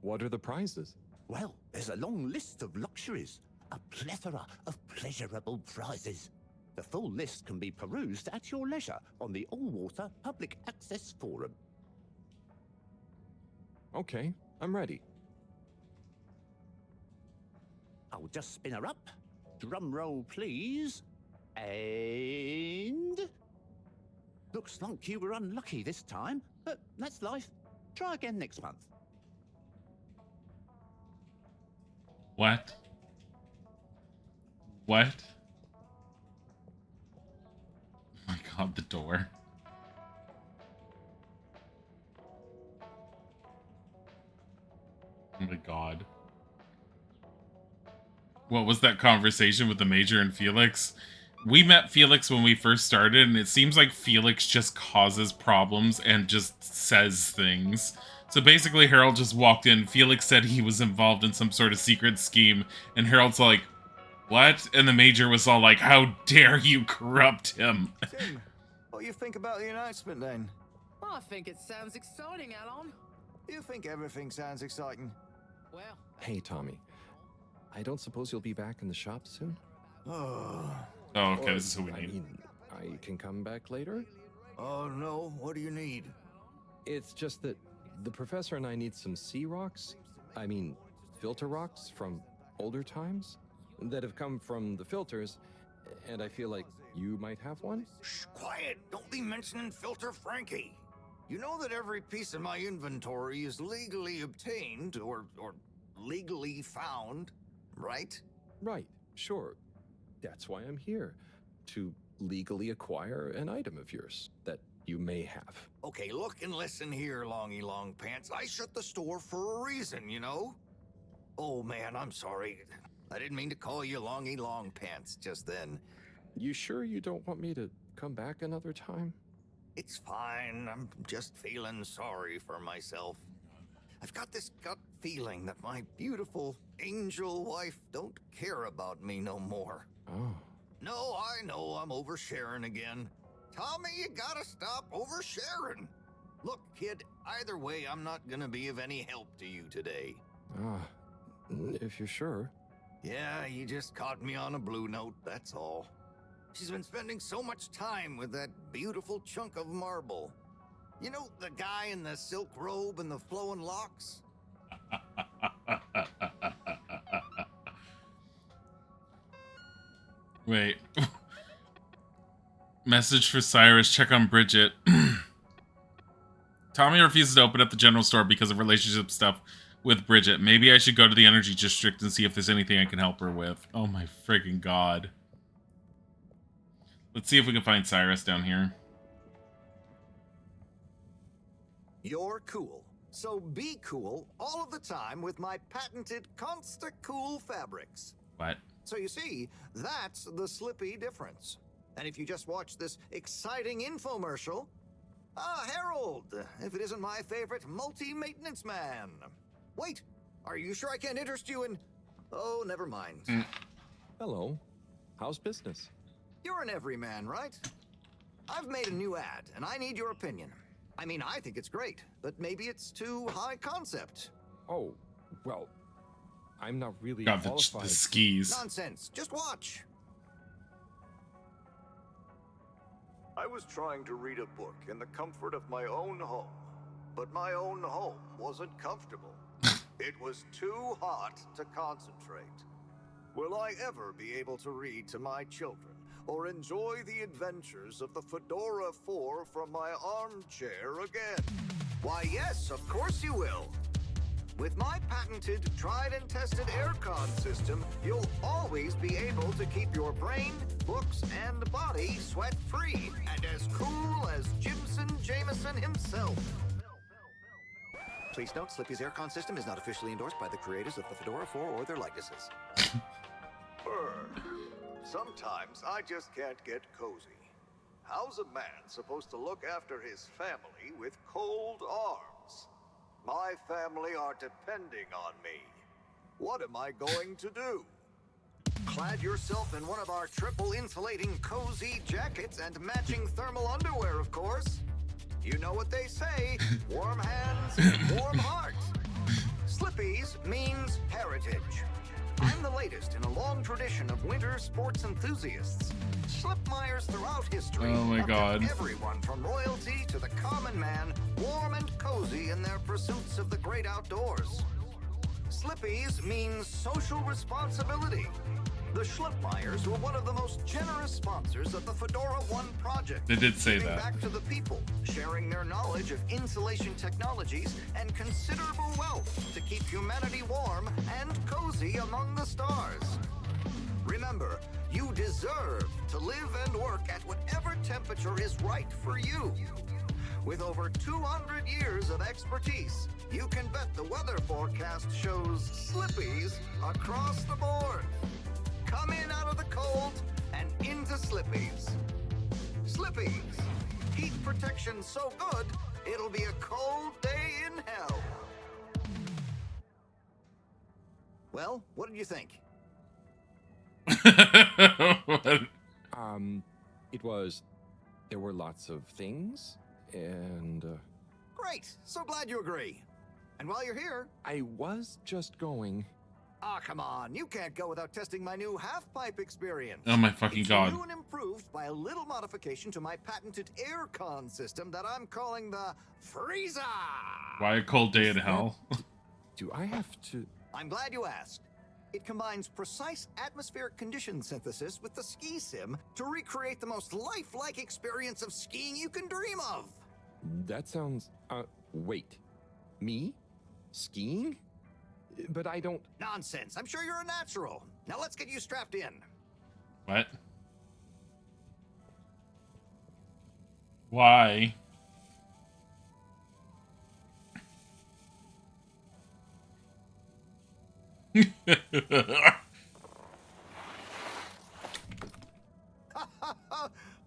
What are the prizes? Well, there's a long list of luxuries, a plethora of pleasurable prizes. The full list can be perused at your leisure on the Allwater Public Access Forum. Okay, I'm ready. I'll just spin her up. Drum roll, please. And... Looks like you were unlucky this time, but that's life. Try again next month. What? What? Oh my God, the door. Oh my God. What was that conversation with the Major and Felix? We met Felix when we first started, and it seems like Felix just causes problems and just says things. So basically, Harold just walked in. Felix said he was involved in some sort of secret scheme, and Harold's like, what? And the Major was all like, how dare you corrupt him? Tim, what do you think about the announcement then? I think it sounds exciting, Alon. You think everything sounds exciting? Well, Hey, Tommy. I don't suppose you'll be back in the shop soon? Oh. Oh, okay, this is who we I need. mean, I can come back later? Oh no, what do you need? It's just that the professor and I need some sea rocks. I mean, filter rocks from older times that have come from the filters, and I feel like you might have one? Shh, quiet! Don't be mentioning Filter Frankie. You know that every piece of my inventory is legally obtained or legally found, right? Right, sure. That's why I'm here. To legally acquire an item of yours that you may have. Okay, look and listen here, Longy Long Pants. I shut the store for a reason, you know? Oh man, I'm sorry. I didn't mean to call you Longy Long Pants just then. You sure you don't want me to come back another time? It's fine. I'm just feeling sorry for myself. I've got this gut feeling that my beautiful angel wife don't care about me no more. Oh. No, I know I'm oversharing again. Tommy, you gotta stop oversharing. Look, kid, either way, I'm not gonna be of any help to you today. If you're sure. Yeah, you just caught me on a blue note, that's all. She's been spending so much time with that beautiful chunk of marble. You know, the guy in the silk robe and the flowing locks? Wait. Message for Cyrus, check on Bridget. Tommy refuses to open up the general store because of relationship stuff with Bridget. Maybe I should go to the energy district and see if there's anything I can help her with. Oh my friggin' god. Let's see if we can find Cyrus down here. You're cool. So be cool all of the time with my patented Consta-Cool fabrics. What? So you see, that's the Slippy difference. And if you just watch this exciting infomercial... Harold, if it isn't my favorite multi-maintenance man. Wait, are you sure I can't interest you in... Oh, never mind. Hello. How's business? You're an everyman, right? I've made a new ad, and I need your opinion. I mean, I think it's great, but maybe it's too high concept. Oh, well, I'm not really Got qualified. the skis. Nonsense. Just watch. I was trying to read a book in the comfort of my own home, but my own home wasn't comfortable. It was too hot to concentrate. Will I ever be able to read to my children or enjoy the adventures of the Fedora 4 from my armchair again? Why, yes, of course you will. With my patented, tried and tested aircon system, you'll always be able to keep your brain, books, and body sweat-free and as cool as Jimson Jameson himself. Please note, Slippy's aircon system is not officially endorsed by the creators of the Fedora 4 or their likenesses. Sometimes I just can't get cozy. How's a man supposed to look after his family with cold arms? My family are depending on me. What am I going to do? Clad yourself in one of our triple insulating cozy jackets and matching thermal underwear, of course. You know what they say, warm hands, warm heart. Slippies means heritage. I'm the latest in a long tradition of winter sports enthusiasts. Slipmeyers throughout history. Oh my god. Kept everyone from royalty to the common man warm and cozy in their pursuits of the great outdoors. Slippies means social responsibility. The Schlipmeyers were one of the most generous sponsors of the Fedora 1 project. They did say giving that. back to the people, sharing their knowledge of insulation technologies and considerable wealth to keep humanity warm and cozy among the stars. Remember, you deserve to live and work at whatever temperature is right for you. With over 200 years of expertise, you can bet the weather forecast shows Slippies across the board. Come in out of the cold and into Slippies. Slippies. Heat protection so good, it'll be a cold day in hell. Well, what did you think? There were lots of things, and... Great, so glad you agree. And while you're here... I was just going... Ah, come on, you can't go without testing my new half-pipe experience. Oh my fucking god. It's new and improved by a little modification to my patented aircon system that I'm calling the Freezer. Why a cold day in hell? Do I have to... I'm glad you asked. It combines precise atmospheric condition synthesis with the ski sim to recreate the most lifelike experience of skiing you can dream of. That sounds... wait. Me? Skiing? But I don't... Nonsense. I'm sure you're a natural. Now let's get you strapped in. What? Why?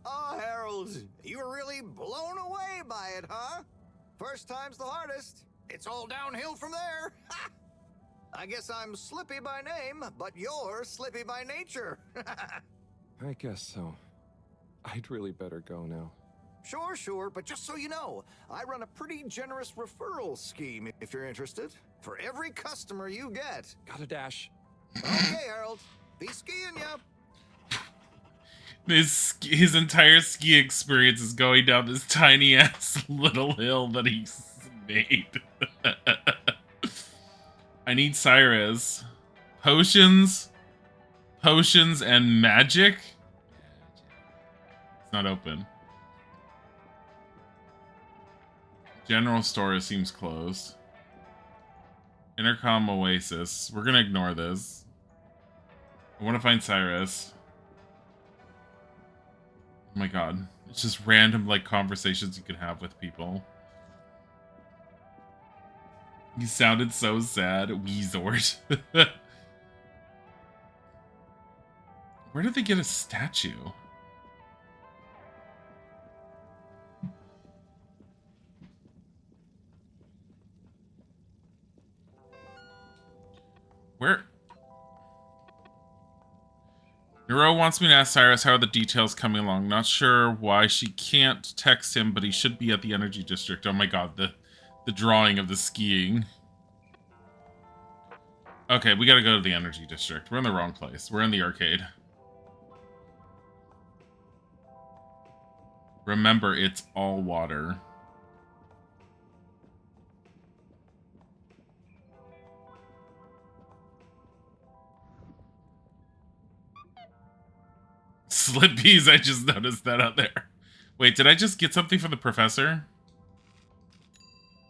Oh, Harold, you were really blown away by it, huh? First time's the hardest. It's all downhill from there. I guess I'm Slippy by name, but you're Slippy by nature. I guess so. I'd really better go now. Sure, but just so you know, I run a pretty generous referral scheme if you're interested. For every customer you get. Gotta dash. Okay, Harold. Be skiing ya. His entire ski experience is going down this tiny ass little hill that he's made. I need Cyrus. Potions, and magic? It's not open. General store seems closed. Intercom Oasis. We're gonna ignore this. I want to find Cyrus. Oh my god. It's just random, like, conversations you can have with people. He sounded so sad. Weezord. Where did they get a statue? Where? Neuro wants me to ask Cyrus how are the details coming along. Not sure why she can't text him, but he should be at the Energy District. Oh my god, the drawing of the skiing. Okay, we gotta go to the Energy District. We're in the wrong place. We're in the arcade. Remember, it's all water. Slippies, I just noticed that out there. Wait, did I just get something from the professor?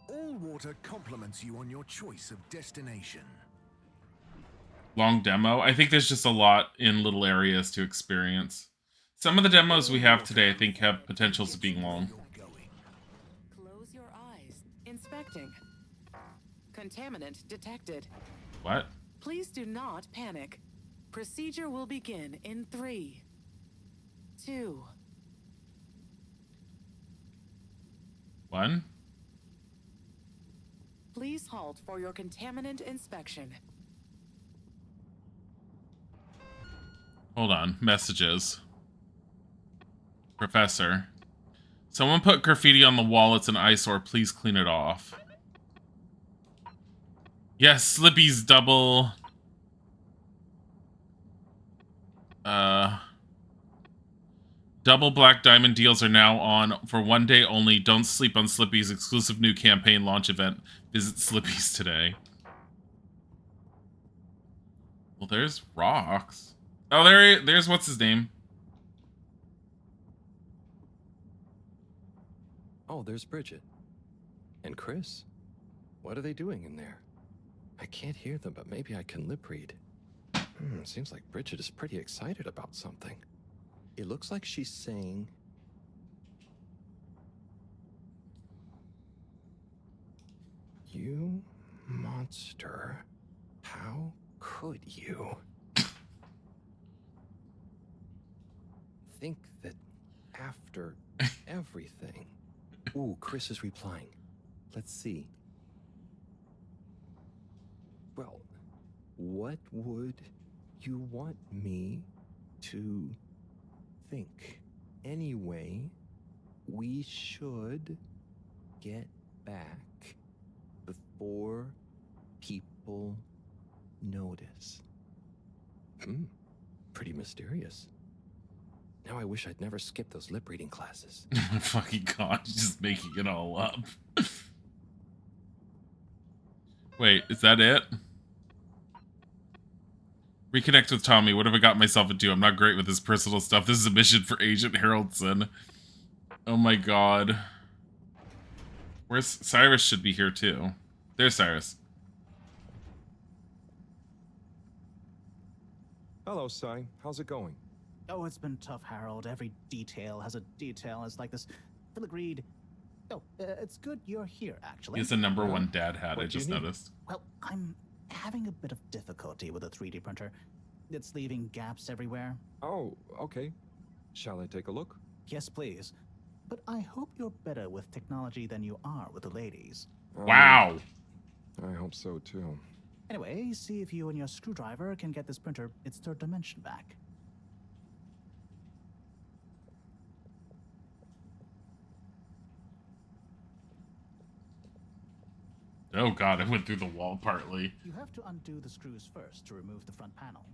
All water compliments you on your choice of destination. Long demo? I think there's just a lot in little areas to experience. Some of the demos we have today, I think, have potentials of being long. Close your eyes. Inspecting. Contaminant detected. What? Please do not panic. Procedure will begin in 3, 2. 1? Please halt for your contaminant inspection. Hold on. Messages. Professor. Someone put graffiti on the wall. It's an eyesore. Please clean it off. Yes, Slippy's double... Double Black Diamond deals are now on for one day only. Don't sleep on Slippy's exclusive new campaign launch event. Visit Slippy's today. Well, there's rocks. Oh, there's what's his name? Oh, there's Bridget. And Chris. What are they doing in there? I can't hear them, but maybe I can lip read. Seems like Bridget is pretty excited about something. It looks like she's saying... You monster. How could you? Think that after everything... Ooh, Chris is replying. Let's see. Well, what would you want me to think? Anyway, we should get back before people notice. Pretty mysterious. Now I wish I'd never skipped those lip reading classes. Oh my fucking god, he's just making it all up. Wait, is that it? Reconnect with Tommy. What have I got myself into? I'm not great with this personal stuff. This is a mission for Agent Haroldson. Oh my god. Where's Cyrus? Should be here too. There's Cyrus. Hello, Cy. How's it going? Oh, it's been tough, Harold. Every detail has a detail. It's like this Phil agreed. Oh, it's good you're here, actually. He's the #1 dad hat, I What do you just need? noticed. Well, I'm having a bit of difficulty with a 3D printer. It's leaving gaps everywhere. Oh, okay. Shall I take a look? Yes, please. But I hope you're better with technology than you are with the ladies. Wow. I hope so, too. Anyway, see if you and your screwdriver can get this printer its third dimension back. Oh god, I went through the wall partly. You have to undo the screws first to remove the front panel.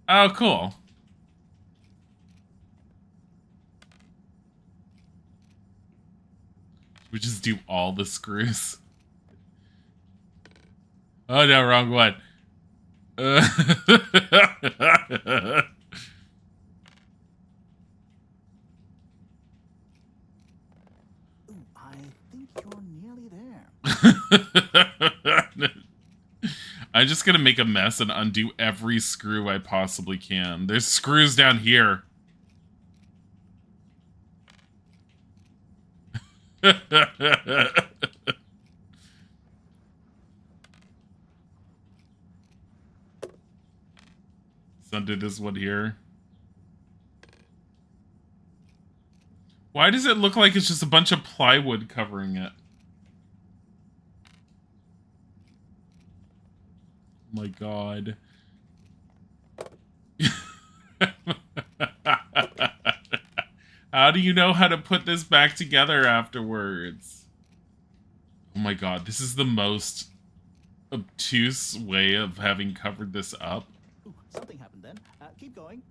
Oh, cool. We just do all the screws. Oh no, wrong one. Ooh, I think you're nearly there. I'm just gonna make a mess and undo every screw I possibly can. There's screws down here. Let's undo this one here. Why does it look like it's just a bunch of plywood covering it? Oh my god. How do you know how to put this back together afterwards? Oh my god, this is the most obtuse way of having covered this up. Ooh, something happened then. Keep going.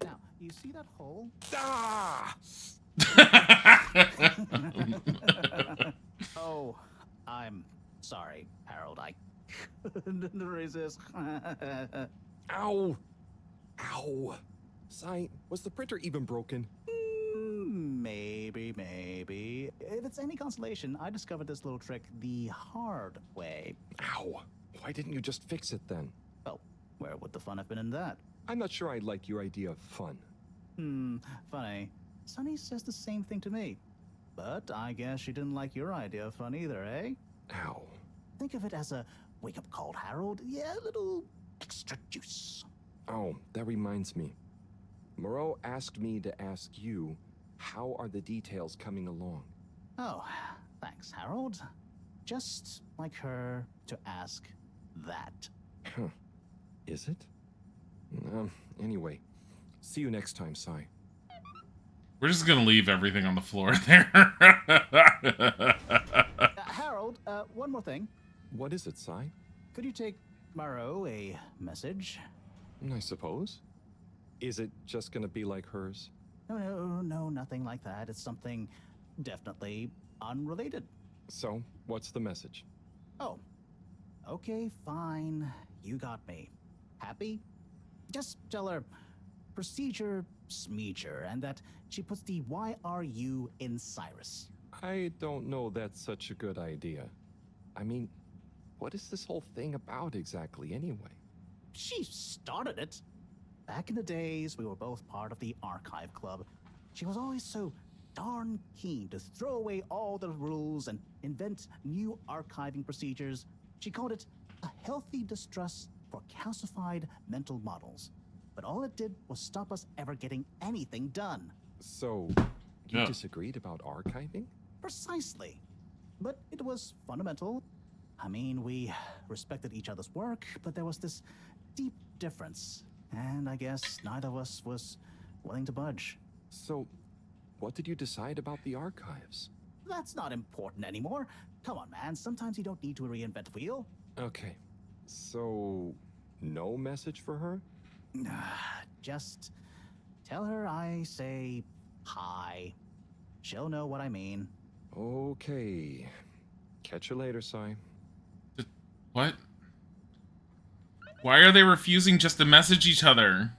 Now, you see that hole? Ah! Oh, I'm sorry, Harold. I couldn't resist. Ow! Ow! Sai, was the printer even broken? Maybe. If it's any consolation, I discovered this little trick the hard way. Ow! Why didn't you just fix it then? Well, where would the fun have been in that? I'm not sure I like your idea of fun. Funny. Sunny says the same thing to me. But I guess she didn't like your idea of fun either, eh? Ow. Think of it as a wake-up call, Harold. Yeah, a little extra juice. Oh, that reminds me. Moreau asked me to ask you, how are the details coming along? Oh, thanks, Harold. Just like her to ask that. Huh. Is it? Anyway, see you next time, Sai. We're just gonna leave everything on the floor there. Harold, one more thing. What is it, Sai? Could you take Moreau a message? I suppose. Is it just gonna be like hers? No, nothing like that. It's something definitely unrelated. So, what's the message? Oh, okay, fine. You got me. Happy? Just tell her procedure smeecher and that she puts the YRU in Cyrus. I don't know that's such a good idea. I mean, what is this whole thing about exactly anyway? She started it. Back in the days, we were both part of the Archive Club. She was always so darn keen to throw away all the rules and invent new archiving procedures. She called it a healthy distrust for calcified mental models. But all it did was stop us ever getting anything done. So, you disagreed about archiving? Precisely. But it was fundamental. I mean, we respected each other's work, but there was this deep difference. And I guess neither of us was willing to budge. So, what did you decide about the archives? That's not important anymore. Come on, man. Sometimes you don't need to reinvent the wheel. Okay. So, no message for her? Just tell her I say hi. She'll know what I mean. Okay. Catch you later, Sai. What? Why are they refusing just to message each other?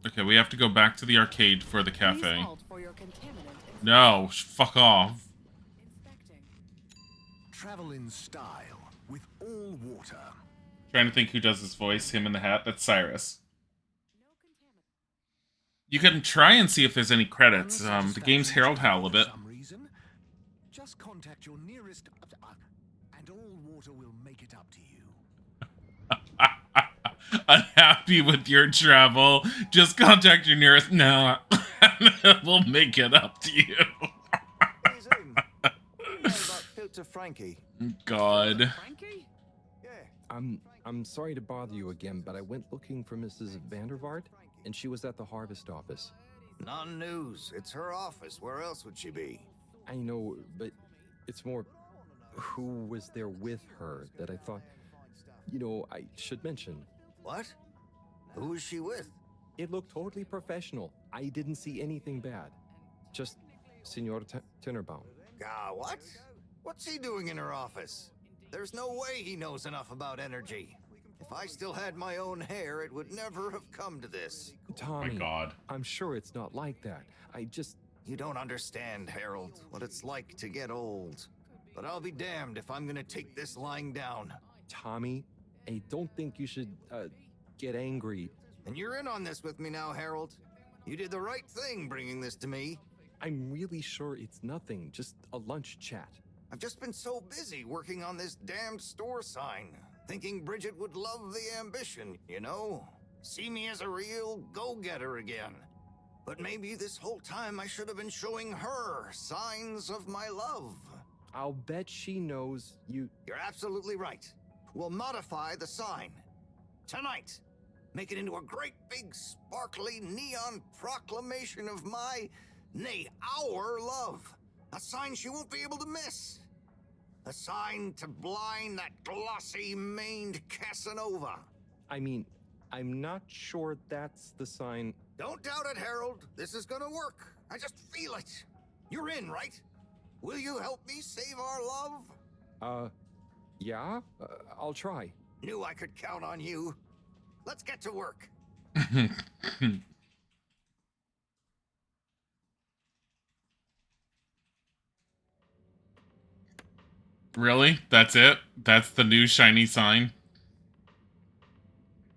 Okay, we have to go back to the arcade for the cafe. No, fuck off. Travel in style with all water. Trying to think who does his voice. Him in the hat. That's Cyrus. You can try and see if there's any credits. The game's Harold Halibut. For some reason, just contact your nearest, and all water will make it up to you. Unhappy with your travel? Just contact your nearest. No, we'll make it up to you. Hey, Zoom. What do you know about Filter Frankie? God. Frankie? Yeah. I'm sorry to bother you again, but I went looking for Mrs. Vandervaart, and she was at the harvest office. Non-news. It's her office. Where else would she be? I know, but it's more who was there with her that I thought, I should mention. What? Who was she with? It looked totally professional. I didn't see anything bad. Just Senor Tinnerbaum. What? What's he doing in her office? There's no way he knows enough about energy. If I still had my own hair, it would never have come to this. Tommy, my God. I'm sure it's not like that. You don't understand, Harold, what it's like to get old. But I'll be damned if I'm gonna take this lying down. Tommy, I don't think you should, get angry. And you're in on this with me now, Harold. You did the right thing bringing this to me. I'm really sure it's nothing, just a lunch chat. I've just been so busy working on this damned store sign, thinking Bridget would love the ambition, See me as a real go-getter again. But maybe this whole time I should have been showing her signs of my love. I'll bet she knows you... You're absolutely right. We'll modify the sign. Tonight. Make it into a great big sparkly neon proclamation of our love. A sign she won't be able to miss. A sign to blind that glossy-maned Casanova. I mean, I'm not sure that's the sign. Don't doubt it, Harold. This is gonna work. I just feel it. You're in, right? Will you help me save our love? Yeah? I'll try. Knew I could count on you. Let's get to work. Really? That's it? That's the new shiny sign?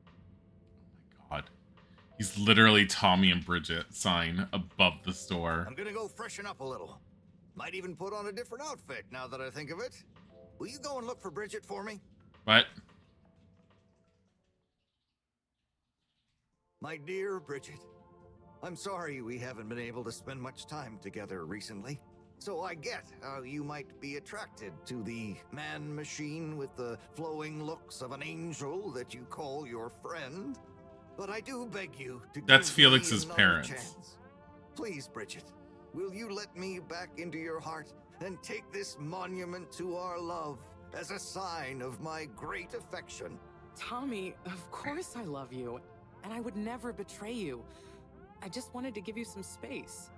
Oh my God. He's literally Tommy and Bridget sign above the store. I'm gonna go freshen up a little. Might even put on a different outfit now that I think of it. Will you go and look for Bridget for me? What? My dear Bridget, I'm sorry we haven't been able to spend much time together recently. So I get how you might be attracted to the man-machine with the flowing looks of an angel that you call your friend. But I do beg you to That's give Felix's me another parents. chance. Please, Bridget, will you let me back into your heart and take this monument to our love as a sign of my great affection? Tommy, of course I love you, and I would never betray you. I just wanted to give you some space.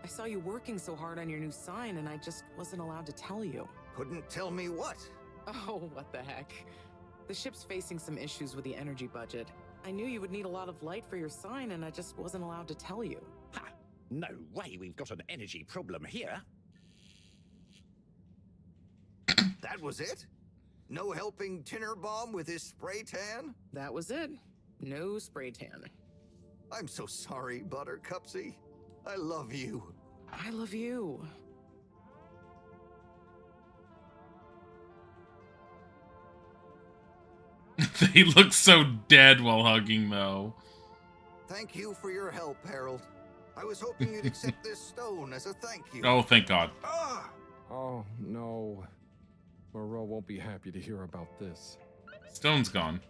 I saw you working so hard on your new sign, and I just wasn't allowed to tell you. Couldn't tell me what? Oh, what the heck. The ship's facing some issues with the energy budget. I knew you would need a lot of light for your sign, and I just wasn't allowed to tell you. Ha! No way we've got an energy problem here. That was it? No helping Tinnerbaum with his spray tan? That was it. No spray tan. I'm so sorry, Buttercupsy. I love you. I love you. They look so dead while hugging, though. Thank you for your help, Harold. I was hoping you'd accept this stone as a thank you. Oh, thank God. Ah! Oh, no. Moreau won't be happy to hear about this. Stone's gone.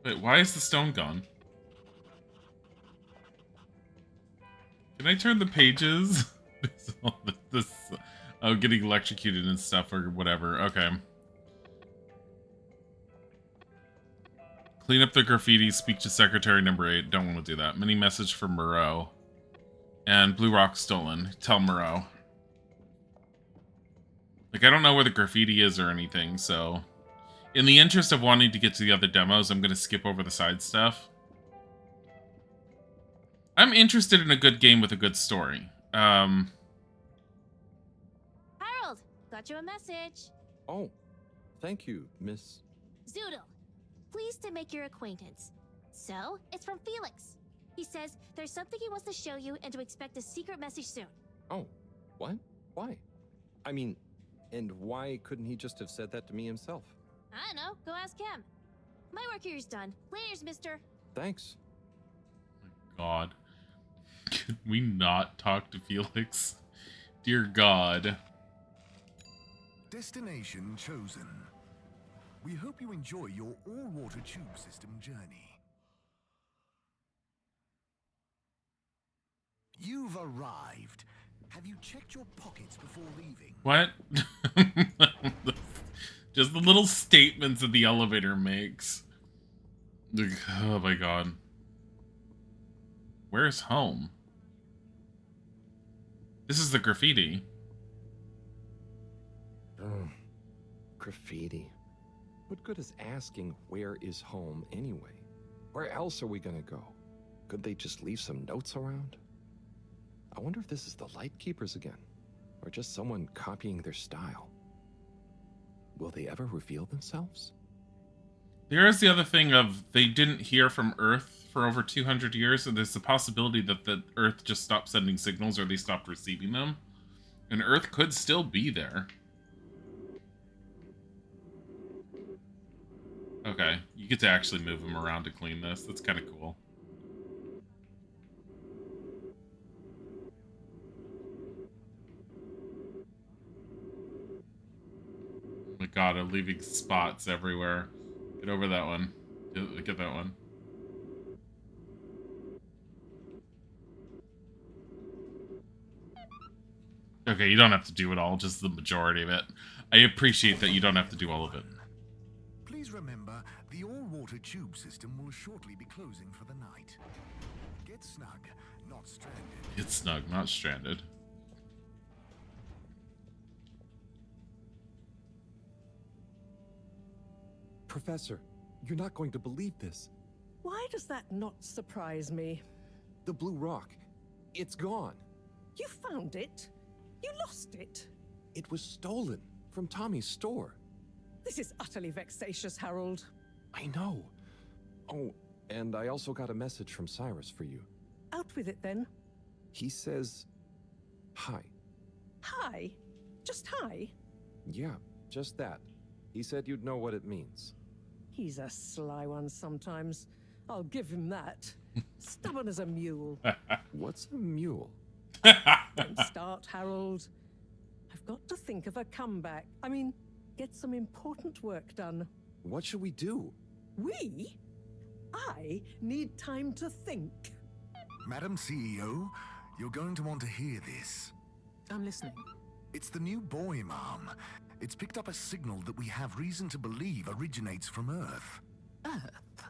Wait, why is the stone gone? Can I turn the pages? Oh, getting electrocuted and stuff or whatever. Okay. Clean up the graffiti. Speak to Secretary number 8. Don't want to do that. Mini message for Moreau. And Blue Rock stolen. Tell Moreau. Like, I don't know where the graffiti is or anything, so... In the interest of wanting to get to the other demos, I'm going to skip over the side stuff. I'm interested in a good game with a good story. Harold, got you a message. Oh, Thank you, Miss... Zoodle. Pleased to make your acquaintance. So, it's from Felix. He says there's something he wants to show you and to expect a secret message soon. Oh, what? Why? I mean, and why couldn't he just have said that to me himself? I don't know. Go ask him. My work here is done. Laters, mister. Thanks. God. Can we not talk to Felix? Dear God. Destination chosen. We hope you enjoy your all-water tube system journey. You've arrived. Have you checked your pockets before leaving? What? Just the little statements that the elevator makes. Oh my God. Where's home? This is the graffiti. Oh, graffiti. What good is asking where is home anyway? Where else are we gonna go? Could they just leave some notes around? I wonder if this is the Lightkeepers again, or just someone copying their style. Will they ever reveal themselves? There is the other thing of they didn't hear from Earth for over 200 years, so there's the possibility that the Earth just stopped sending signals or they stopped receiving them. And Earth could still be there. Okay, you get to actually move them around to clean this. That's kind of cool. Oh my God, I'm leaving spots everywhere. Get over that one. Get that one. Okay, you don't have to do it all, just the majority of it. I appreciate that you don't have to do all of it. Please remember, the all-water tube system will shortly be closing for the night. Get snug, not stranded. Get snug, not stranded. Professor, you're not going to believe this. Why does that not surprise me? The blue rock. It's gone. You found it? You lost it? It was stolen from Tommy's store. This is utterly vexatious, Harold. I know. Oh, and I also got a message from Cyrus for you. Out with it, then. He says, hi. Hi? Just hi? Yeah, just that. He said you'd know what it means. He's a sly one sometimes. I'll give him that. Stubborn as a mule. What's a mule? Don't start, Harold. I've got to think of a comeback. I mean, get some important work done. What should we do? We? I need time to think. Madam CEO, you're going to want to hear this. I'm listening. It's the new buoy, Mom. It's picked up a signal that we have reason to believe originates from Earth. Earth?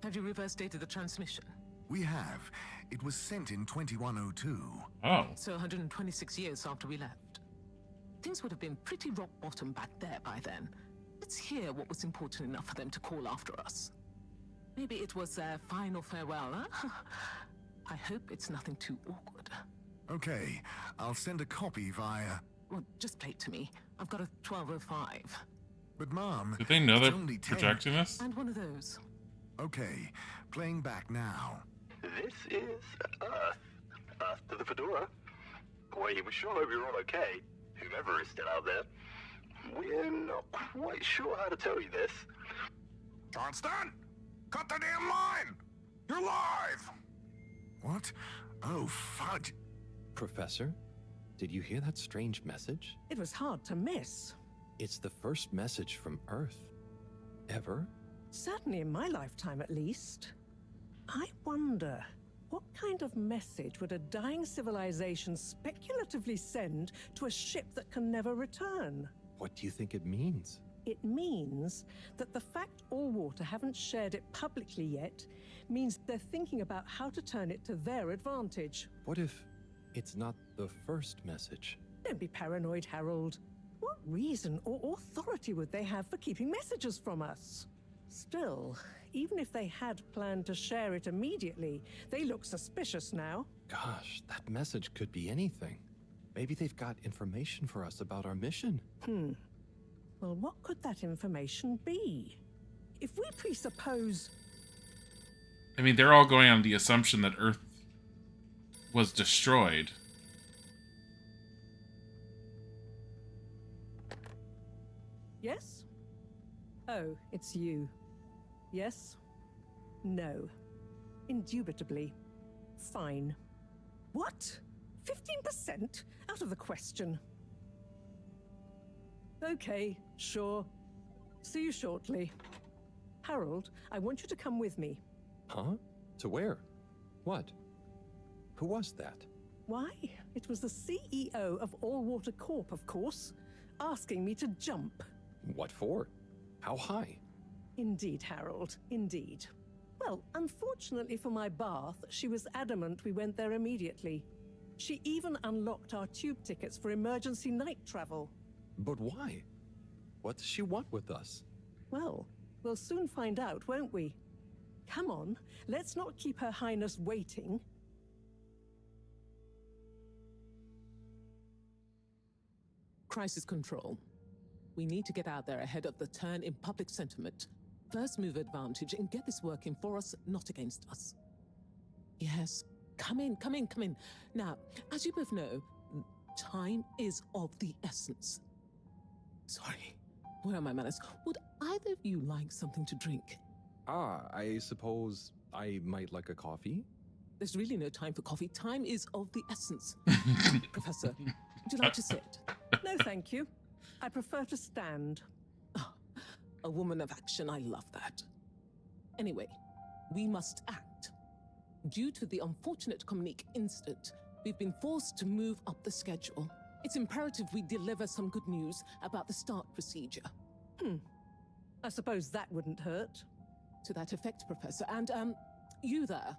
Have you reverse dated the transmission? We have. It was sent in 2102. Oh. So 126 years after we left. Things would have been pretty rock bottom back there by then. Let's hear what was important enough for them to call after us. Maybe it was their final farewell, huh? I hope it's nothing too awkward. Okay, I'll send a copy via... Well, just play it to me. I've got a 1205. But Mom, did they know it's they're only 10. projecting this? And one of those. Okay, playing back now. This is Earth. Earth to the Fedora. We sure hope you're all okay, whomever is still out there. We're not quite sure how to tell you this. Johnston! Cut the damn line! You're live! What? Oh, fudge. Professor, did you hear that strange message? It was hard to miss. It's the first message from Earth. Ever? Certainly in my lifetime, at least. I wonder, what kind of message would a dying civilization speculatively send to a ship that can never return? What do you think it means? It means that the fact Allwater haven't shared it publicly yet means they're thinking about how to turn it to their advantage. What if it's not the first message? Don't be paranoid, Harold. What reason or authority would they have for keeping messages from us? Still, even if they had planned to share it immediately, they look suspicious now. Gosh, that message could be anything. Maybe they've got information for us about our mission. Well, what could that information be? If we presuppose... I mean, they're all going on the assumption that Earth was destroyed. Yes? Oh, it's you. Yes? No. Indubitably. Fine. What? 15%? Out of the question. Okay, sure. See you shortly. Harold, I want you to come with me. Huh? To where? What? Who was that? Why? It was the CEO of All Water Corp, of course, asking me to jump. What for? How high? Indeed, Harold, indeed. Well, unfortunately for my bath, she was adamant we went there immediately. She even unlocked our tube tickets for emergency night travel. But why? What does she want with us? Well, we'll soon find out, won't we? Come on, let's not keep Her Highness waiting. Crisis control. We need to get out there ahead of the turn in public sentiment. First move advantage and get this working for us, not against us. Yes, come in. Now, as you both know, time is of the essence. Sorry, where are my manners? Would either of you like something to drink? I suppose I might like a coffee? There's really no time for coffee. Time is of the essence. Professor, would you like to sit? No, thank you. I prefer to stand. Oh, a woman of action, I love that. Anyway, we must act. Due to the unfortunate Communique incident, we've been forced to move up the schedule. It's imperative we deliver some good news about the start procedure. I suppose that wouldn't hurt. To that effect, Professor. And, you there.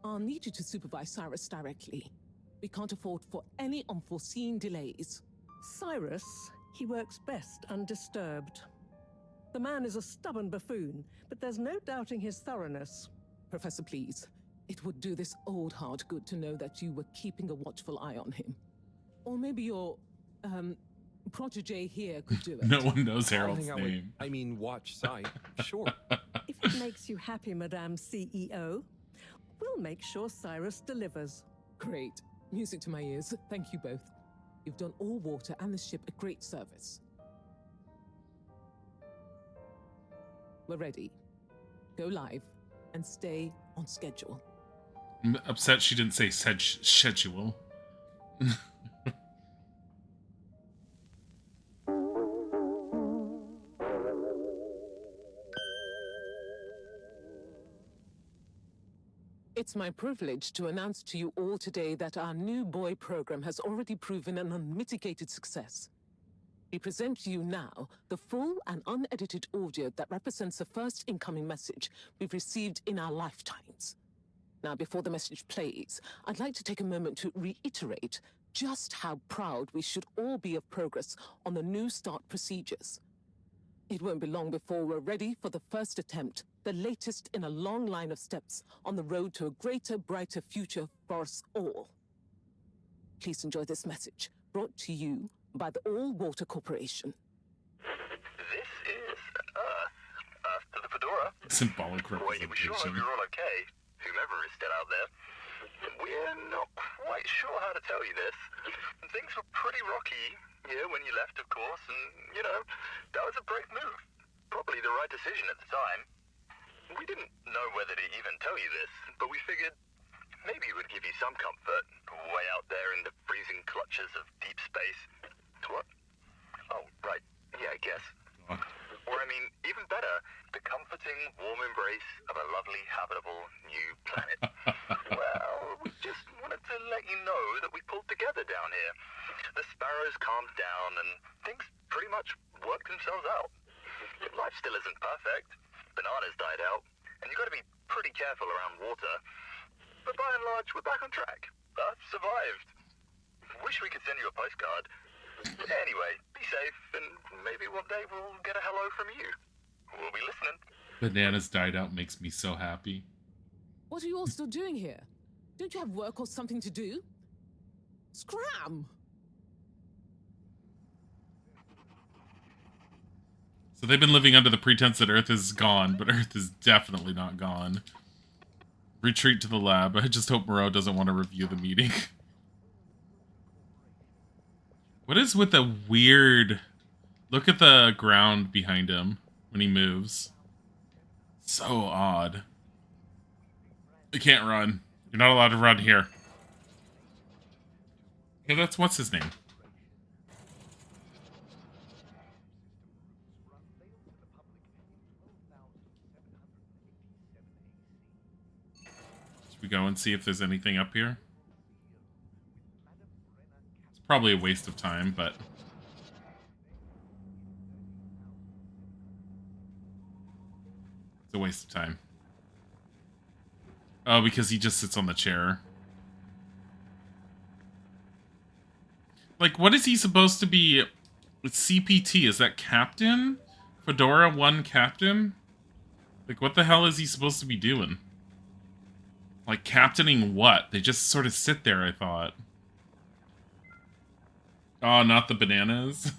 I'll need you to supervise Cyrus directly. We can't afford for any unforeseen delays. Cyrus, he works best undisturbed. The man is a stubborn buffoon, but there's no doubting his thoroughness. Professor, please. It would do this old heart good to know that you were keeping a watchful eye on him. Or maybe your, protege here could do it. No one knows Harold's name. I mean, watch sight. Sure. If it makes you happy, Madame CEO, we'll make sure Cyrus delivers. Great. Music to my ears. Thank you both. You've done All Water and the ship a great service. We're ready. Go live and stay on schedule. I'm upset she didn't say schedule. It's my privilege to announce to you all today that our new boy program has already proven an unmitigated success. We present to you now the full and unedited audio that represents the first incoming message we've received in our lifetimes. Now, before the message plays, I'd like to take a moment to reiterate just how proud we should all be of progress on the new start procedures. It won't be long before we're ready for the first attempt, the latest in a long line of steps on the road to a greater, brighter future for us all. Please enjoy this message, brought to you by the All Water Corporation. This is Earth to the Fedora. Symbolic Wait, we sure hope representation. you're all okay, whomever is still out there. We're not quite sure how to tell you this. Things were pretty rocky here when you left, of course, and, you know, that was a brave move. Probably the right decision at the time. We didn't know whether to even tell you this, but we figured maybe it would give you some comfort, way out there in the freezing clutches of deep space. What? Oh, right. Yeah, I guess. Or, I mean, even better, the comforting, warm embrace of a lovely, habitable new planet. Well, we just wanted to let you know that we pulled together down here. The sparrows calmed down and things pretty much worked themselves out. Life still isn't perfect. Bananas died out, and you've got to be pretty careful around water. But by and large, we're back on track. Earth survived. Wish we could send you a postcard. Anyway, be safe, and maybe one day we'll get a hello from you. We'll be listening. Bananas died out makes me so happy. What are you all still doing here? Don't you have work or something to do? Scram! So they've been living under the pretense that Earth is gone, but Earth is definitely not gone. Retreat to the lab. I just hope Moreau doesn't want to review the meeting. What is with the weird... Look at the ground behind him when he moves. So odd. You can't run. You're not allowed to run here. Okay, that's... What's his name? Should we go and see if there's anything up here? It's probably a waste of time, but... It's a waste of time. Oh, because he just sits on the chair. Like, what is he supposed to be? It's CPT. Is that Captain? Fedora 1 Captain? Like, what the hell is he supposed to be doing? Like, captaining what? They just sort of sit there, I thought. Oh, not the bananas.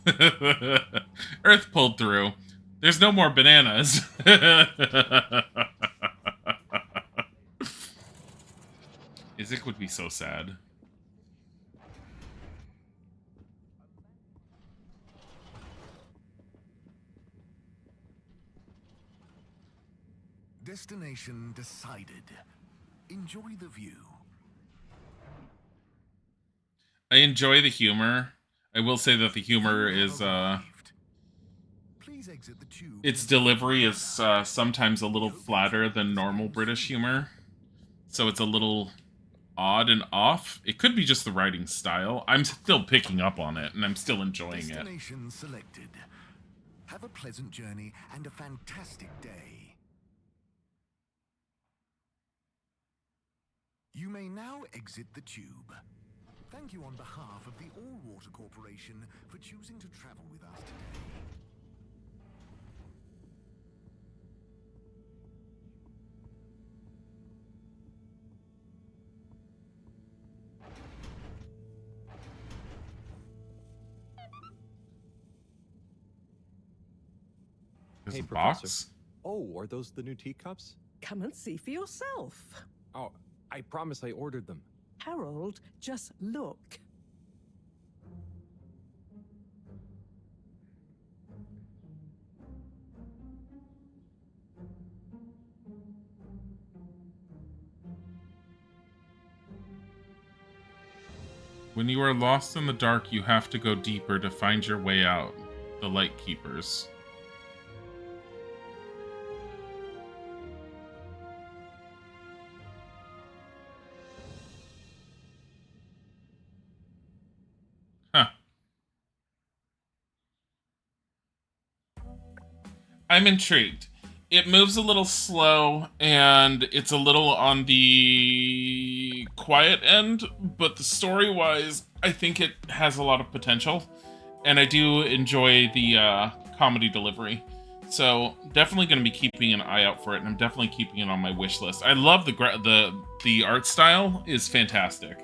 Earth pulled through. There's no more bananas. Isaac would be so sad. Destination decided. Enjoy the view. I enjoy the humor. I will say that the humor is, its delivery is sometimes a little flatter than normal British humor. So it's a little odd and off. It could be just the writing style. I'm still picking up on it, and I'm still enjoying it. Destination selected. Have a pleasant journey and a fantastic day. You may now exit the tube. Thank you on behalf of the All Water Corporation for choosing to travel with us today. There's Hey, a Professor. box? Oh, are those the new teacups? Come and see for yourself. Oh, I promise I ordered them. Harold, just look. When you are lost in the dark, you have to go deeper to find your way out. The Light Keepers. Huh. I'm intrigued. It moves a little slow, and it's a little on the quiet end, but the story-wise, I think it has a lot of potential, and I do enjoy the comedy delivery. So definitely going to be keeping an eye out for it, and I'm definitely keeping it on my wish list. I love the art style is fantastic.